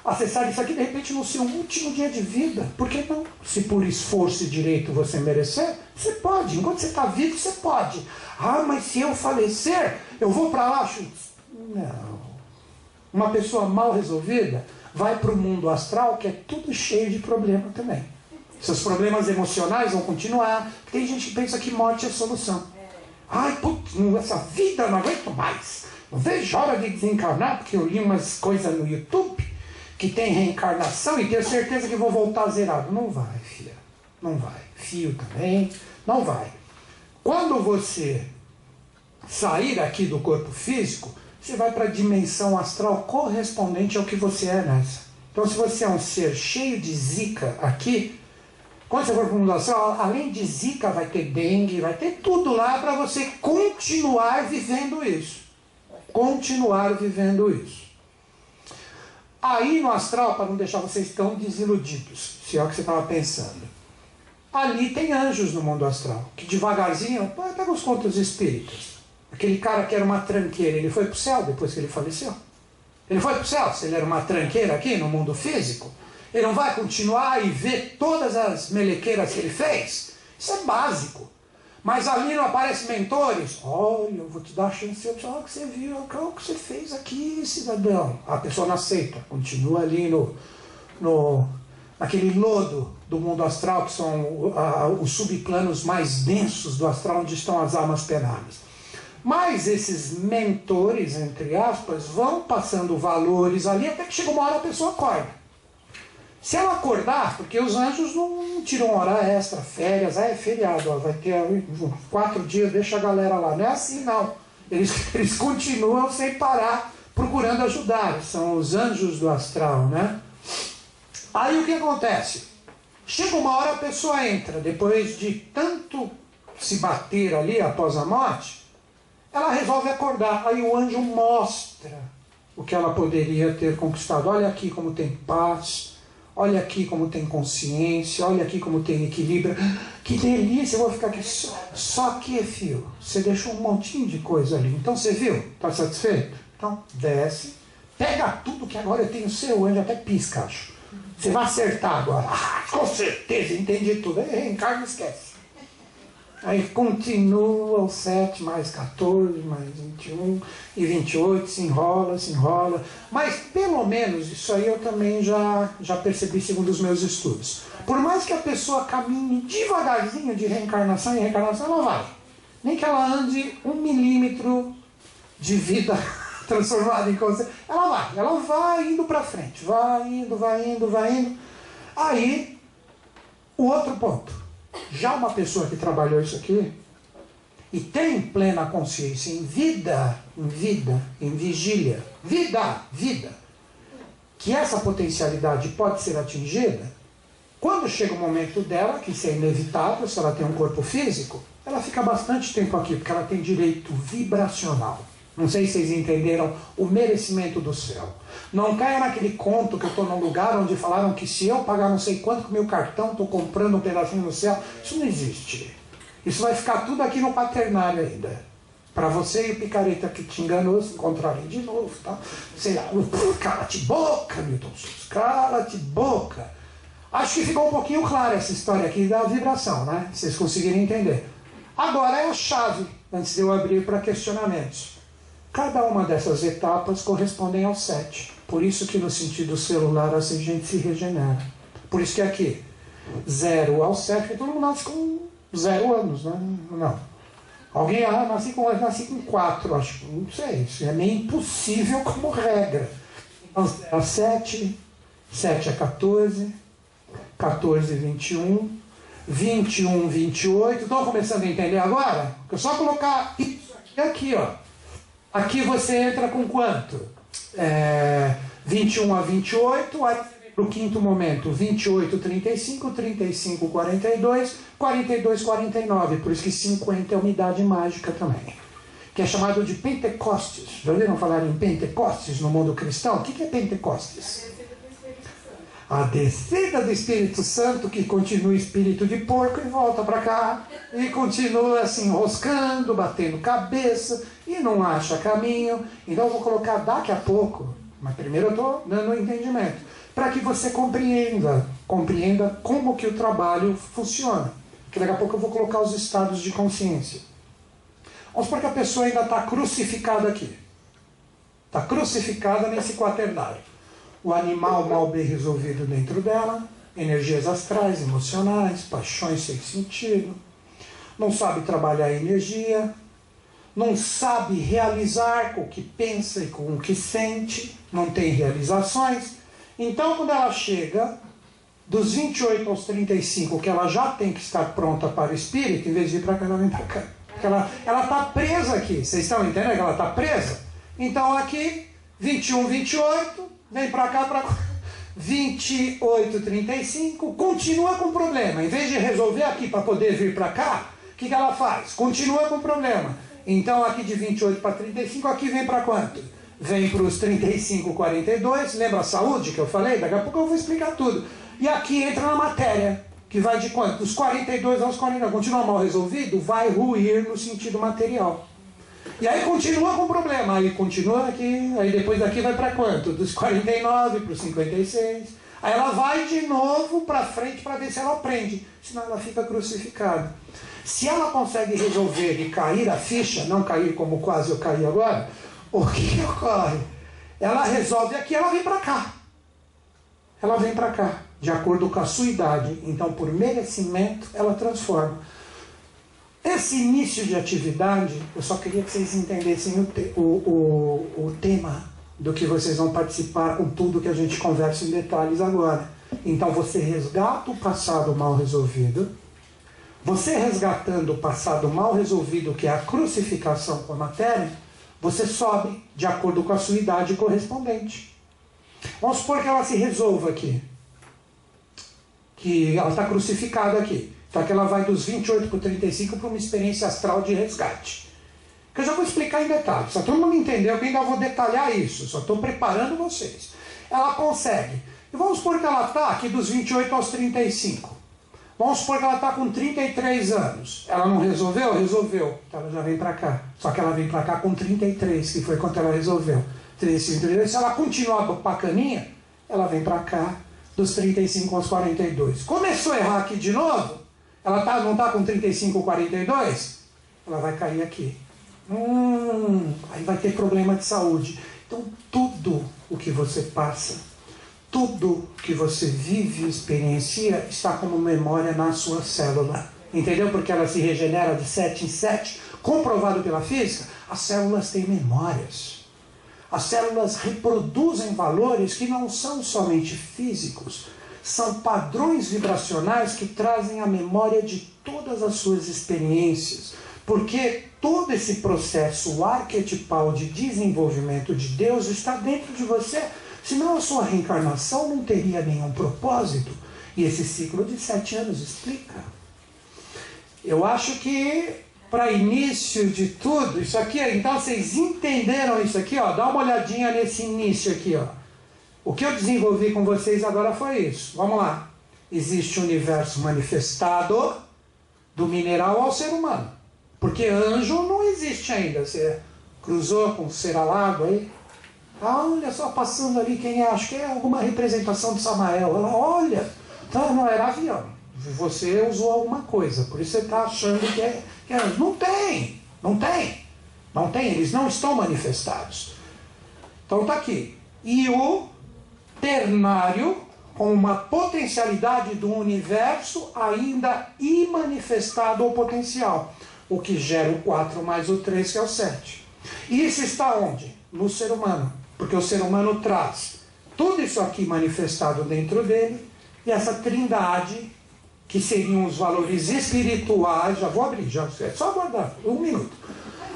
S1: acessar isso aqui, de repente, no seu último dia de vida. Por que não? Se por esforço e direito você merecer, você pode. Enquanto você está vivo, você pode. Mas se eu falecer, eu vou para lá? Não. Uma pessoa mal resolvida vai para o mundo astral, que é tudo cheio de problema também. Seus problemas emocionais vão continuar. Tem gente que pensa que morte é a solução. Putz, essa vida eu não aguento mais. Não vejo a hora de desencarnar, porque eu li umas coisas no YouTube que tem reencarnação e tenho certeza que vou voltar zerado. Não vai, filha. Não vai. Fio também. Não vai. Quando você sair aqui do corpo físico, você vai para a dimensão astral correspondente ao que você é nessa. Então, se você é um ser cheio de zica aqui, quando você for para o mundo astral, além de zika, vai ter dengue, vai ter tudo lá para você continuar vivendo isso. continuar vivendo isso. Aí no astral, para não deixar vocês tão desiludidos, se é o que você estava pensando, ali tem anjos no mundo astral, que devagarzinho, pega os contos espíritas. Aquele cara que era uma tranqueira, ele foi para o céu depois que ele faleceu? Ele foi para o céu, se ele era uma tranqueira aqui no mundo físico? Ele não vai continuar e ver todas as melequeiras que ele fez? Isso é básico. Mas ali não aparecem mentores? Olha, eu vou te dar a chance de falar o que você viu, o que você fez aqui, cidadão. A pessoa não aceita, continua ali naquele lodo do mundo astral, que são os subplanos mais densos do astral, onde estão as almas penadas. Mas esses mentores, entre aspas, vão passando valores ali até que chega uma hora a pessoa acorda. Se ela acordar, porque os anjos não tiram hora extra, férias, é feriado, ó, vai ter 4 dias, deixa a galera lá. Não é assim, não. Eles continuam sem parar, procurando ajudar. São os anjos do astral, né? Aí o que acontece? Chega uma hora a pessoa entra, depois de tanto se bater ali após a morte, ela resolve acordar. Aí o anjo mostra o que ela poderia ter conquistado. Olha aqui como tem paz. Olha aqui como tem consciência, olha aqui como tem equilíbrio. Que delícia, eu vou ficar aqui. Só que, filho, você deixou um montinho de coisa ali. Então você viu? Está satisfeito? Então desce, pega tudo que agora eu tenho seu anjo, até pisca, acho. Você vai acertar agora. Ah, com certeza, entendi tudo. Aí reencarna e esquece. Aí continua o 7 mais 14, mais 21 e 28, se enrola. Mas pelo menos isso aí eu também já percebi segundo os meus estudos. Por mais que a pessoa caminhe devagarzinho de reencarnação em reencarnação, ela vai. Nem que ela ande 1 milímetro de vida transformada em consciência, ela vai indo para frente, vai indo. Aí, o outro ponto. Já uma pessoa que trabalhou isso aqui e tem plena consciência em vida, em vigília, vida, que essa potencialidade pode ser atingida, quando chega o momento dela, que isso é inevitável, se ela tem um corpo físico, ela fica bastante tempo aqui, porque ela tem direito vibracional. Não sei se vocês entenderam o merecimento do céu. Não caia naquele conto que eu estou num lugar onde falaram que se eu pagar não sei quanto com meu cartão, estou comprando um pedacinho no céu. Isso não existe. Isso vai ficar tudo aqui no quaternário ainda. Para você e o picareta que te enganou se encontrarem de novo. Tá? Cala-te boca, Milton Souza. Cala-te boca. Acho que ficou um pouquinho clara essa história aqui da vibração, né? Vocês conseguirem entender. Agora é a chave, antes de eu abrir para questionamentos. Cada uma dessas etapas correspondem ao 7. Por isso que no sentido celular assim a gente se regenera. Por isso que aqui, 0 ao 7, porque todo mundo nasce com 0 anos, né? Não. Alguém nasce com 4, acho. Não sei, isso é meio impossível como regra. Então, 0 a 7, 7 a 14, 14 a 21, 21, 28. Estão começando a entender agora? É só colocar isso aqui, ó. Aqui você entra com quanto? 21 a 28, aí para o quinto momento, 28, 35, 35, 42, 42, 49. Por isso que 50 é unidade mágica também. Que é chamado de Pentecostes. Já ouviram falar em Pentecostes no mundo cristão? O que é Pentecostes? A descida do Espírito Santo, que continua espírito de porco e volta para cá, e continua se enroscando, batendo cabeça, e não acha caminho. Então eu vou colocar daqui a pouco, mas primeiro eu estou dando um entendimento, para que você compreenda como que o trabalho funciona. Porque daqui a pouco eu vou colocar os estados de consciência. Vamos supor que a pessoa ainda está crucificada aqui. Está crucificada nesse quaternário. O animal mal bem resolvido dentro dela, energias astrais, emocionais, paixões sem sentido, não sabe trabalhar a energia, não sabe realizar com o que pensa e com o que sente, não tem realizações. Então, quando ela chega dos 28 aos 35, que ela já tem que estar pronta para o espírito, em vez de ir para cá, ela vem para cá. Ela está presa aqui, vocês estão entendendo que ela está presa? Então aqui, 21, 28... vem para cá, para 28, 35, continua com o problema. Em vez de resolver aqui para poder vir para cá, o que ela faz? Continua com o problema. Então aqui de 28 para 35, aqui vem para quanto? Vem para os 35, 42, lembra a saúde que eu falei? Daqui a pouco eu vou explicar tudo. E aqui entra na matéria, que vai de quanto? Dos 42 aos 40, continua mal resolvido? Vai ruir no sentido material. E aí continua com o problema, aí continua aqui, aí depois daqui vai para quanto? Dos 49 para os 56. Aí ela vai de novo para frente para ver se ela aprende, senão ela fica crucificada. Se ela consegue resolver e cair a ficha, não cair como quase eu caí agora, o que ocorre? Ela resolve aqui, ela vem para cá. Ela vem para cá, de acordo com a sua idade. Então, por merecimento, ela transforma. Esse início de atividade, eu só queria que vocês entendessem o tema do que vocês vão participar com tudo que a gente conversa em detalhes agora. Então você resgata o passado mal resolvido. Você resgatando o passado mal resolvido, que é a crucificação com a matéria, você sobe de acordo com a sua idade correspondente. Vamos supor que ela se resolva aqui. Que ela está crucificada aqui. Só que ela vai dos 28 para o 35 para uma experiência astral de resgate. Que eu já vou explicar em detalhes. Só todo mundo entendeu que ainda vou detalhar isso. Só estou preparando vocês. Ela consegue. E vamos supor que ela está aqui dos 28 aos 35. Vamos supor que ela está com 33 anos. Ela não resolveu? Resolveu. Então ela já vem para cá. Só que ela vem para cá com 33, que foi quando ela resolveu. 35, 33. Se ela continuar bacaninha, ela vem para cá dos 35 aos 42. Começou a errar aqui de novo? Ela não está com 35 ou 42? Ela vai cair aqui. Aí vai ter problema de saúde. Então tudo o que você passa, tudo que você vive e experiencia está como memória na sua célula. Entendeu? Porque ela se regenera de 7 em 7. Comprovado pela física, as células têm memórias. As células reproduzem valores que não são somente físicos. São padrões vibracionais que trazem a memória de todas as suas experiências. Porque todo esse processo arquetipal de desenvolvimento de Deus está dentro de você. Senão a sua reencarnação não teria nenhum propósito. E esse ciclo de 7 anos explica. Eu acho que, para início de tudo, isso aqui, então vocês entenderam isso aqui, ó, dá uma olhadinha nesse início aqui, ó. O que eu desenvolvi com vocês agora foi isso. Vamos lá. Existe o universo manifestado do mineral ao ser humano. Porque anjo não existe ainda. Você cruzou com o ser alado aí. Olha só, passando ali, quem é? Acho que é alguma representação de Samael. Ela, olha, então não era avião. Você usou alguma coisa, por isso você está achando que é anjo. Não tem, não tem, não tem, eles não estão manifestados. Então está aqui. E o ternário, com uma potencialidade do universo ainda imanifestado ou potencial. O que gera o 4 mais o 3, que é o 7. E isso está onde? No ser humano. Porque o ser humano traz tudo isso aqui manifestado dentro dele, e essa trindade, que seriam os valores espirituais, já vou abrir, é só aguardar, 1 minuto.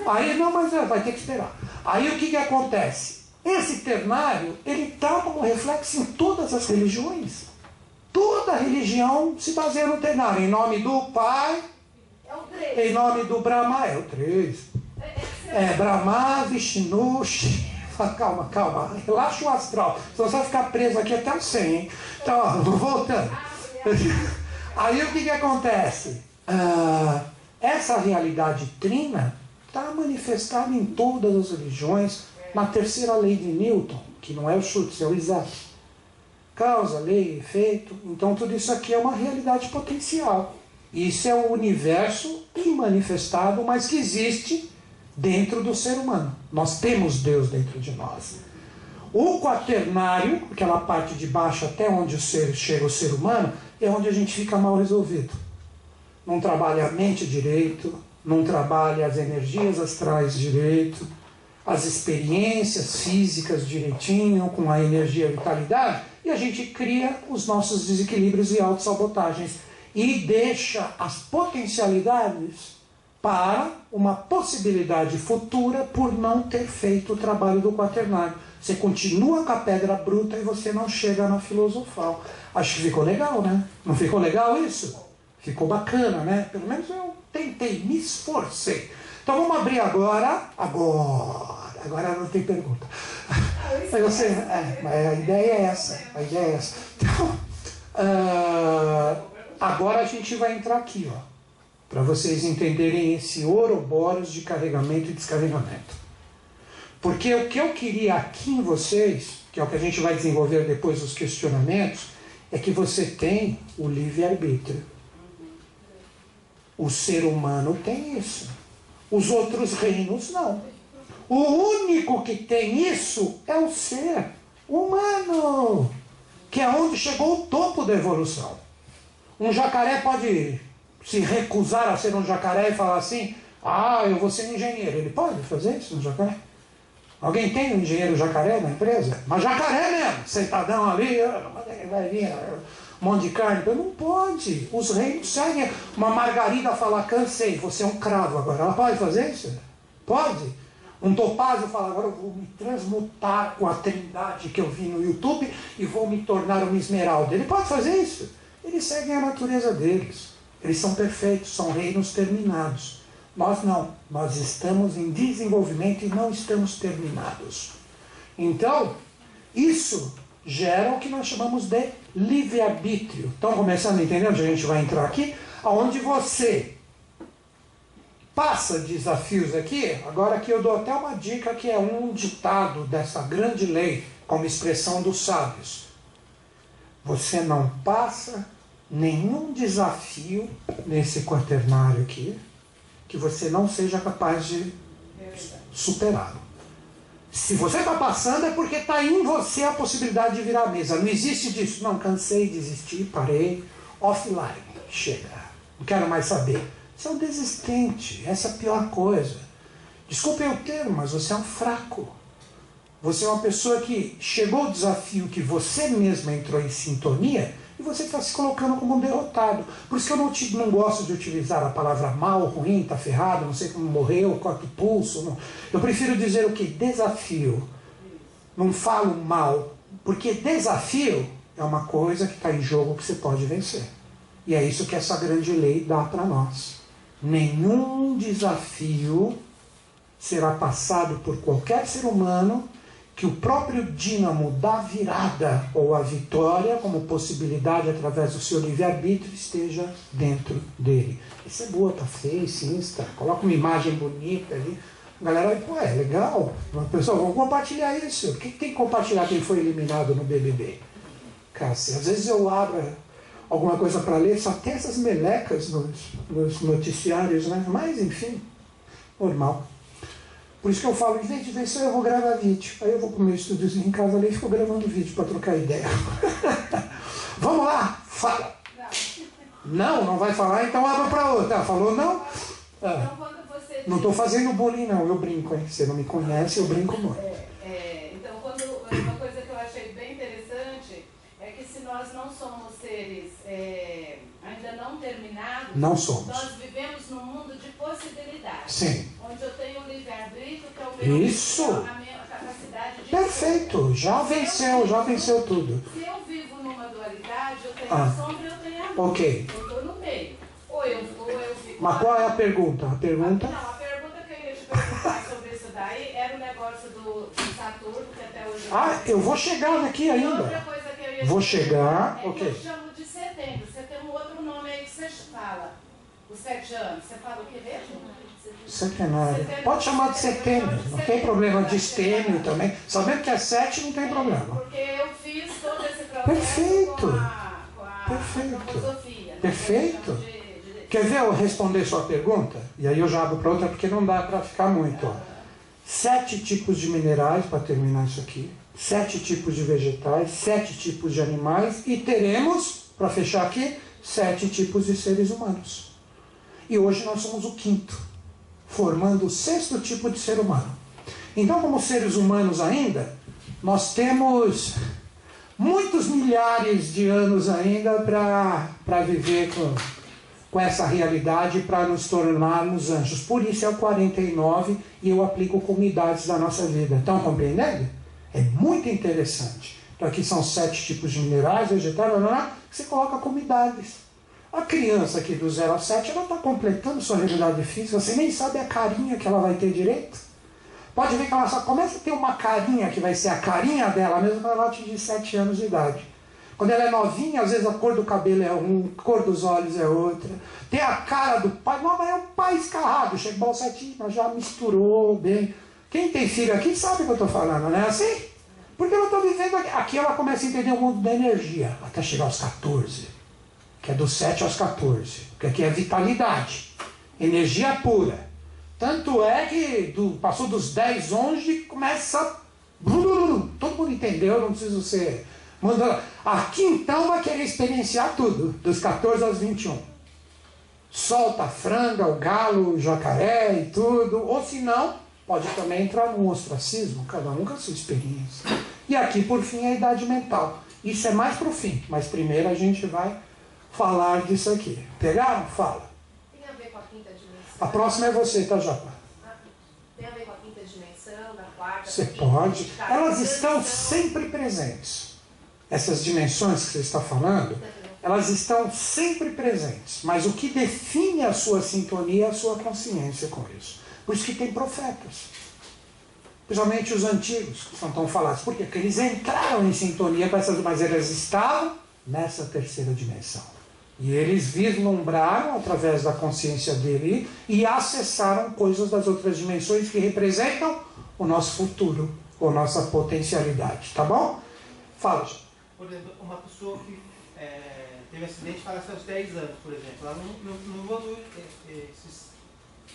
S1: Aí, não, mas vai ter que esperar. Aí o que acontece? Esse ternário, ele está como reflexo em todas as religiões. Toda religião se baseia no ternário, em nome do Pai,
S2: é o 3.
S1: Em nome do Brahma, é o 3. Brahma, Vishnu, calma, calma, relaxa o astral, senão você vai ficar preso aqui até o 100, hein? Então, ó, voltando. Aí o que acontece? Essa realidade trina está manifestada em todas as religiões, na terceira lei de Newton, que não é o chute, é o Isaac. Causa, lei, efeito. Então tudo isso aqui é uma realidade potencial. Isso é o universo imanifestado, mas que existe dentro do ser humano. Nós temos Deus dentro de nós. O quaternário, aquela parte de baixo até onde chega o ser humano, é onde a gente fica mal resolvido. Não trabalha a mente direito, não trabalha as energias astrais direito, as experiências físicas direitinho, com a energia e vitalidade, e a gente cria os nossos desequilíbrios e autossabotagens e deixa as potencialidades para uma possibilidade futura por não ter feito o trabalho do quaternário. Você continua com a pedra bruta e você não chega na filosofal. Acho que ficou legal, né? Não ficou legal isso? Ficou bacana, né? Pelo menos eu tentei, me esforcei. Então vamos abrir agora não tem pergunta. Mas a ideia é essa. Então, agora a gente vai entrar aqui, ó, para vocês entenderem esse ouroboros de carregamento e descarregamento. Porque o que eu queria aqui em vocês, que é o que a gente vai desenvolver depois dos questionamentos, é que você tem o livre-arbítrio. O ser humano tem isso. Os outros reinos não. O único que tem isso é o ser humano, que é onde chegou o topo da evolução. Um jacaré pode se recusar a ser um jacaré e falar assim, eu vou ser engenheiro. Ele pode fazer isso, um jacaré? Alguém tem um engenheiro jacaré na empresa? Mas jacaré mesmo, sentadão ali, vai vir um monte de carne. Não pode. Os reinos seguem. Uma margarida falar, cansei, você é um cravo agora. Ela pode fazer isso? Pode. Um topázio fala, agora eu vou me transmutar com a trindade que eu vi no YouTube e vou me tornar uma esmeralda. Ele pode fazer isso. Eles seguem a natureza deles. Eles são perfeitos, são reinos terminados. Nós não. Nós estamos em desenvolvimento e não estamos terminados. Então, isso gera o que nós chamamos de livre-arbítrio. Estão começando a entender onde a gente vai entrar aqui? Onde você passa desafios aqui. Agora aqui eu dou até uma dica que é um ditado dessa grande lei, como expressão dos sábios. Você não passa nenhum desafio nesse quaternário aqui que você não seja capaz de superá-lo. Se você está passando é porque está em você a possibilidade de virar a mesa. Não existe disso. Não, cansei, desisti, parei, offline, chega, não quero mais saber. Você é um desistente, essa é a pior coisa. Desculpem o termo, mas você é um fraco. Você é uma pessoa que chegou ao desafio que você mesma entrou em sintonia e você está se colocando como um derrotado. Por isso que eu não gosto de utilizar a palavra mal, ruim, está ferrado, não sei como morreu, corta o pulso. Não. Eu prefiro dizer o que? Desafio. Não falo mal, porque desafio é uma coisa que está em jogo que você pode vencer. E é isso que essa grande lei dá para nós. Nenhum desafio será passado por qualquer ser humano que o próprio dínamo da virada ou a vitória, como possibilidade através do seu livre-arbítrio, esteja dentro dele. Isso é boa para Face, Insta, coloca uma imagem bonita ali. A galera vai, pô, é legal. Pessoal, vamos compartilhar isso. O que tem que compartilhar quem foi eliminado no BBB? Cara, às vezes eu abro alguma coisa para ler, só tem essas melecas nos noticiários, né? Mas, enfim, normal. Por isso que eu falo, em vez de vencer, eu vou gravar vídeo. Aí eu vou pro meu estúdiozinho em casa ali e fico gravando vídeo para trocar ideia. Vamos lá, fala. Não vai falar, então abra para outra. Falou não?
S2: Então, quando você
S1: não estou fazendo bullying não, eu brinco, hein? Você não me conhece, eu brinco muito.
S2: Então, uma coisa que eu achei bem interessante é que se nós não somos seres ainda não terminados,
S1: não somos.
S2: Nós vivemos num mundo de possibilidades.
S1: Sim.
S2: Onde eu tenho o livre-arbítrio, que é o meu,
S1: isso.
S2: A minha capacidade de...
S1: Perfeito, já venceu tudo.
S2: Se eu vivo numa dualidade, eu tenho a sombra e eu tenho a luz.
S1: Ok.
S2: Eu estou no meio. Ou eu fico...
S1: Mas qual é a pergunta?
S2: A pergunta que eu ia te perguntar sobre isso daí era o negócio do Saturno, que até hoje...
S1: eu vou chegar aqui ainda.
S2: Outra coisa que eu ia
S1: vou
S2: te
S1: chegar,
S2: perguntar
S1: ok.
S2: Eu chamo de setembro. Você tem um outro nome aí que você fala. Os 7 anos. Você fala o que mesmo?
S1: Centenário. Pode chamar de setembro, não tem problema de estênio também. Sabendo que é 7, não tem problema.
S2: Porque eu fiz todo esse processo
S1: Perfeito.
S2: com a
S1: Perfeito.
S2: antroposofia.
S1: Perfeito. Quer ver eu responder sua pergunta? E aí eu já abro para outra porque não dá para ficar muito. Ó. 7 tipos de minerais, para terminar isso aqui. 7 tipos de vegetais, 7 tipos de animais. E teremos, para fechar aqui, 7 tipos de seres humanos. E hoje nós somos o 5º, formando o 6º tipo de ser humano. Então, como seres humanos ainda, nós temos muitos milhares de anos ainda para viver com essa realidade, para nos tornarmos anjos. Por isso é o 49 e eu aplico como idades da nossa vida. Estão compreendendo? É muito interessante. Então aqui são 7 tipos de minerais, vegetais, que você coloca como idades. A criança aqui do 0 a 7, ela está completando sua realidade física, você nem sabe a carinha que ela vai ter direito. Pode ver que ela só começa a ter uma carinha que vai ser a carinha dela, mesmo quando ela atingir 7 anos de idade. Quando ela é novinha, às vezes a cor do cabelo é uma, a cor dos olhos é outra. Tem a cara do pai, não, mas é um pai escarrado, chegou aos 7 anos, já misturou bem. Quem tem filho aqui sabe o que eu estou falando, não é assim? Porque ela está vivendo aqui. Aqui ela começa a entender o mundo da energia, até chegar aos 14, que é dos 7 aos 14, porque aqui é vitalidade, energia pura. Tanto é que passou dos 10, 11, começa... Todo mundo entendeu, não preciso ser... Aqui então vai querer experienciar tudo, dos 14 aos 21. Solta a franga, o galo, o jacaré e tudo. Ou se não, pode também entrar no ostracismo, cada um com a sua experiência. E aqui, por fim, a idade mental. Isso é mais para o fim, mas primeiro a gente vai falar disso aqui. Pegaram? Fala.
S2: Tem a ver com a quinta dimensão?
S1: A próxima é você, tá, Japa?
S2: Tem a ver com a quinta dimensão, da quarta?
S1: Você pode. Elas estão sempre presentes. Essas dimensões que você está falando, elas estão sempre presentes. Mas o que define a sua sintonia é a sua consciência com isso. Por isso que tem profetas. Principalmente os antigos, que são tão falados. Por quê? Porque eles entraram em sintonia com essas, mas eles estavam nessa terceira dimensão. E eles vislumbraram através da consciência dele e acessaram coisas das outras dimensões que representam o nosso futuro, ou nossa potencialidade. Tá bom? Fala, gente.
S3: Por exemplo, uma pessoa que teve acidente e faleceu aos 10 anos, por exemplo, ela não evolui,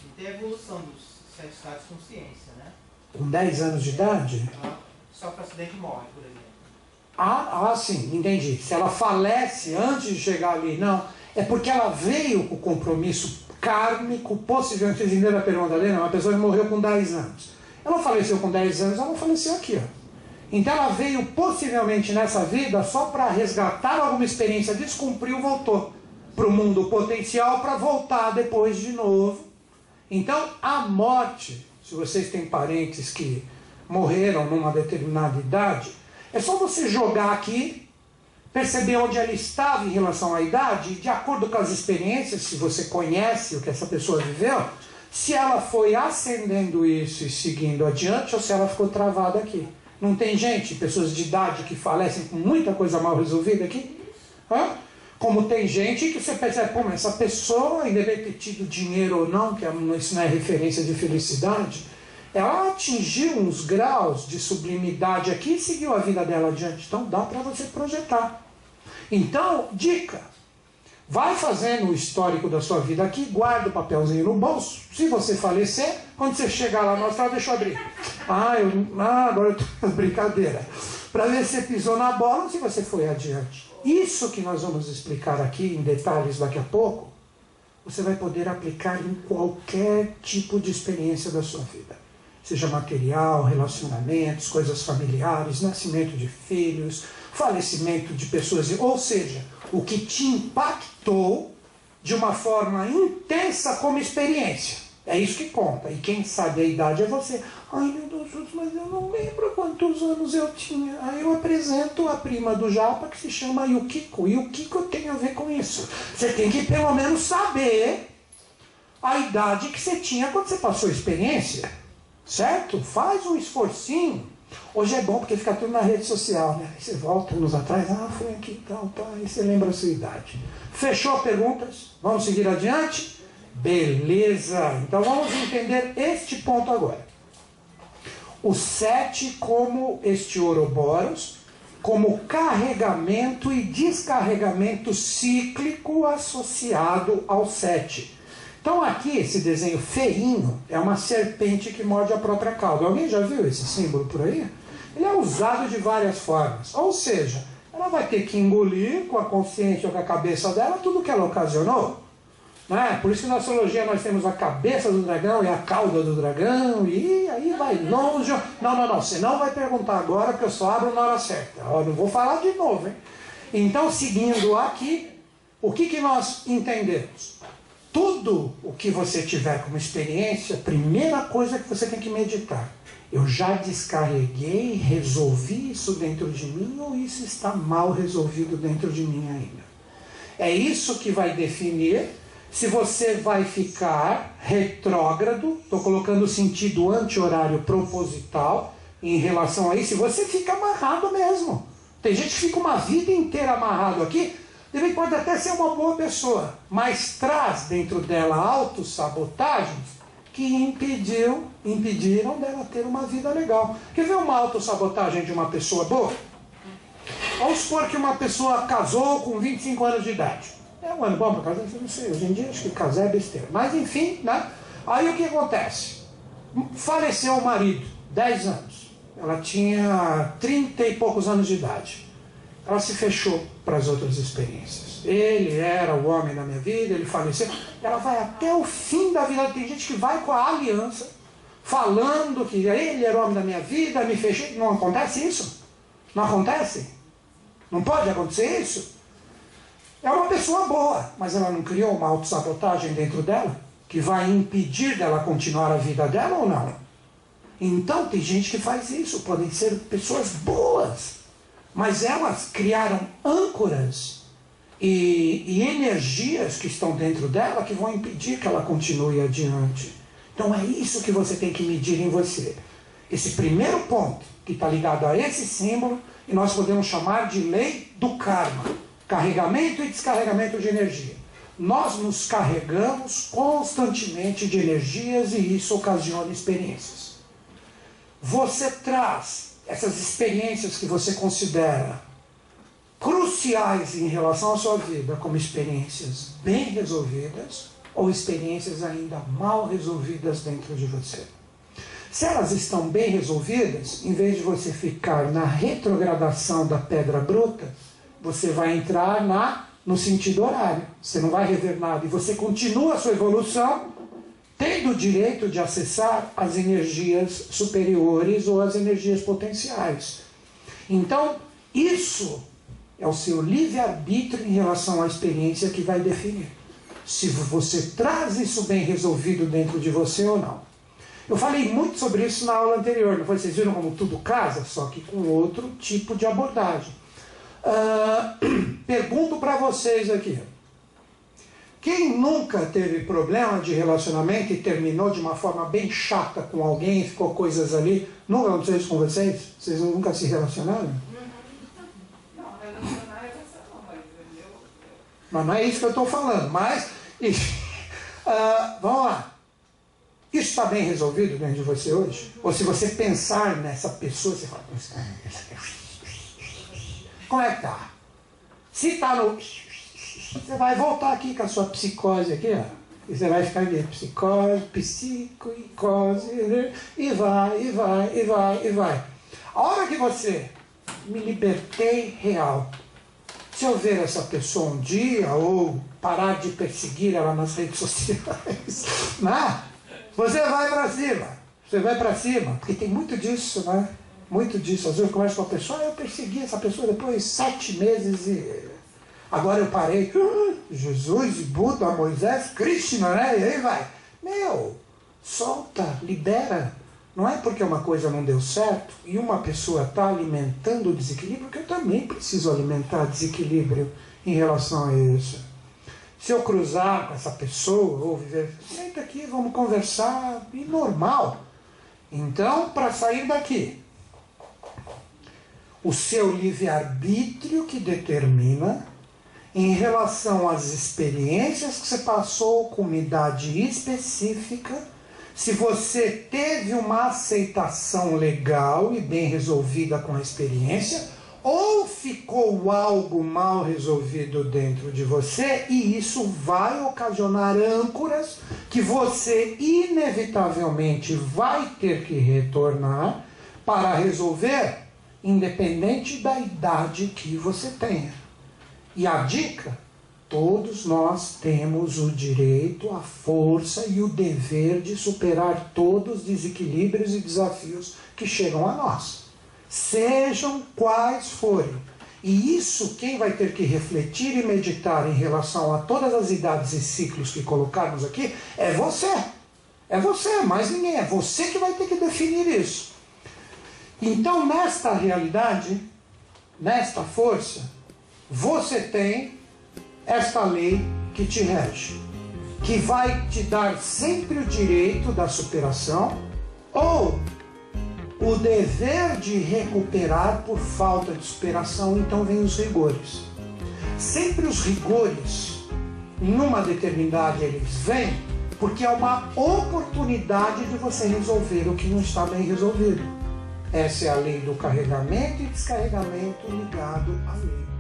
S3: não tem a evolução dos 7 estados de consciência, né?
S1: Com 10 anos de idade?
S3: Ela sofre acidente e morre, por exemplo.
S1: Sim, entendi. Se ela falece antes de chegar ali, não. É porque ela veio com o compromisso kármico, possivelmente, vocês entenderam a pergunta dele? Uma pessoa que morreu com 10 anos. Ela faleceu com 10 anos, ela faleceu aqui, ó. Então ela veio possivelmente nessa vida só para resgatar alguma experiência, descumpriu, voltou para o mundo potencial para voltar depois de novo. Então a morte, se vocês têm parentes que morreram numa determinada idade, é só você jogar aqui, perceber onde ela estava em relação à idade, e de acordo com as experiências, se você conhece o que essa pessoa viveu, se ela foi ascendendo isso e seguindo adiante, ou se ela ficou travada aqui. Não tem gente, pessoas de idade que falecem com muita coisa mal resolvida aqui? Como tem gente que você percebe, pô, mas essa pessoa, independente de ter tido dinheiro ou não, que isso não é referência de felicidade, ela atingiu uns graus de sublimidade aqui e seguiu a vida dela adiante. Então dá para você projetar. Então, dica, vai fazendo o histórico da sua vida aqui, guarda o papelzinho no bolso. Se você falecer, quando você chegar lá no astral, deixa eu abrir. Agora eu tô brincadeira. Para ver se você pisou na bola ou se você foi adiante. Isso que nós vamos explicar aqui em detalhes daqui a pouco, você vai poder aplicar em qualquer tipo de experiência da sua vida. Seja material, relacionamentos, coisas familiares, nascimento de filhos, falecimento de pessoas, ou seja, o que te impactou de uma forma intensa como experiência. É isso que conta. E quem sabe a idade é você. Ai, meu Deus, mas eu não lembro quantos anos eu tinha. Aí eu apresento a prima do Japa, que se chama Yukiko. E o que tem a ver com isso? Você tem que pelo menos saber a idade que você tinha quando você passou a experiência. Certo? Faz um esforcinho. Hoje é bom porque fica tudo na rede social, né? Aí você volta anos atrás, foi aqui, tal, aí você lembra a sua idade. Fechou perguntas? Vamos seguir adiante? Beleza! Então vamos entender este ponto agora. O 7 como este Ouroboros, como carregamento e descarregamento cíclico associado ao 7. Então aqui, esse desenho feinho, é uma serpente que morde a própria cauda. Alguém já viu esse símbolo por aí? Ele é usado de várias formas. Ou seja, ela vai ter que engolir com a consciência ou com a cabeça dela tudo que ela ocasionou. Não é? Por isso que na astrologia nós temos a cabeça do dragão e a cauda do dragão, e aí vai longe. Não, você não vai perguntar agora, porque eu só abro na hora certa. Eu não vou falar de novo, hein? Então, seguindo aqui, o que nós entendemos? Tudo o que você tiver como experiência, primeira coisa que você tem que meditar. Eu já descarreguei, resolvi isso dentro de mim, ou isso está mal resolvido dentro de mim ainda? É isso que vai definir se você vai ficar retrógrado, estou colocando o sentido anti-horário proposital em relação a isso, e você fica amarrado mesmo. Tem gente que fica uma vida inteira amarrado aqui, ele pode até ser uma boa pessoa, mas traz dentro dela autossabotagens que impediram dela ter uma vida legal. Quer ver uma autossabotagem de uma pessoa boa? Vamos supor que uma pessoa casou com 25 anos de idade. É um ano bom para casar? Não sei, hoje em dia acho que casar é besteira. Mas enfim, né? Aí o que acontece? Faleceu o marido, 10 anos. Ela tinha 30 e poucos anos de idade. Ela se fechou para as outras experiências. Ele era o homem da minha vida, ele faleceu. Ela vai até o fim da vida. Tem gente que vai com a aliança, falando que ele era o homem da minha vida, me fechei. Não acontece isso? Não acontece? Não pode acontecer isso? É uma pessoa boa, mas ela não criou uma autossabotagem dentro dela que vai impedir dela continuar a vida dela ou não? Então tem gente que faz isso, podem ser pessoas boas, mas elas criaram âncoras e energias que estão dentro dela que vão impedir que ela continue adiante. Então é isso que você tem que medir em você. Esse primeiro ponto, que está ligado a esse símbolo, e nós podemos chamar de lei do karma. Carregamento e descarregamento de energia. Nós nos carregamos constantemente de energias e isso ocasiona experiências. Você traz essas experiências que você considera cruciais em relação à sua vida como experiências bem resolvidas ou experiências ainda mal resolvidas dentro de você. Se elas estão bem resolvidas, em vez de você ficar na retrogradação da pedra bruta, você vai entrar no sentido horário. Você não vai rever nada. E você continua a sua evolução tendo o direito de acessar as energias superiores ou as energias potenciais. Então, isso é o seu livre-arbítrio em relação à experiência que vai definir se você traz isso bem resolvido dentro de você ou não. Eu falei muito sobre isso na aula anterior, não foi? Vocês viram como tudo casa, só que com outro tipo de abordagem. Pergunto para vocês aqui. Quem nunca teve problema de relacionamento e terminou de uma forma bem chata com alguém e ficou coisas ali? Nunca aconteceu isso com vocês? Vocês nunca se relacionaram?
S2: Não, relacionar é você não, mas
S1: Mas não é isso que eu estou falando. Mas, vamos lá. Isso está bem resolvido dentro de você hoje? Ou se você pensar nessa pessoa, você fala... Como é que tá? Se está no... Você vai voltar aqui com a sua psicose aqui, ó. E você vai ficar de psicose, psicose, e vai. A hora que você me libertei real, se eu ver essa pessoa um dia, ou parar de perseguir ela nas redes sociais, né? Você vai para cima. Você vai para cima. Porque tem muito disso, né? Muito disso. Às vezes eu converso com a pessoa, eu persegui essa pessoa depois de 7 meses e... Agora eu parei. Jesus, Buda, Moisés, Krishna, né? E aí vai. Meu, solta, libera. Não é porque uma coisa não deu certo e uma pessoa está alimentando o desequilíbrio que eu também preciso alimentar desequilíbrio em relação a isso. Se eu cruzar com essa pessoa ou viver, senta aqui, vamos conversar, e normal. Então, para sair daqui, o seu livre-arbítrio que determina em relação às experiências que você passou com uma idade específica, se você teve uma aceitação legal e bem resolvida com a experiência, ou ficou algo mal resolvido dentro de você, e isso vai ocasionar âncoras que você inevitavelmente vai ter que retornar para resolver, independente da idade que você tenha. E a dica, todos nós temos o direito, a força e o dever de superar todos os desequilíbrios e desafios que chegam a nós. Sejam quais forem. E isso quem vai ter que refletir e meditar em relação a todas as idades e ciclos que colocarmos aqui é você. É você, mais ninguém. É você que vai ter que definir isso. Então, nesta realidade, nesta força, você tem esta lei que te rege, que vai te dar sempre o direito da superação ou o dever de recuperar por falta de superação. Então vem os rigores. Sempre os rigores, numa determinada, eles vêm porque é uma oportunidade de você resolver o que não está bem resolvido. Essa é a lei do carregamento e descarregamento ligado à lei.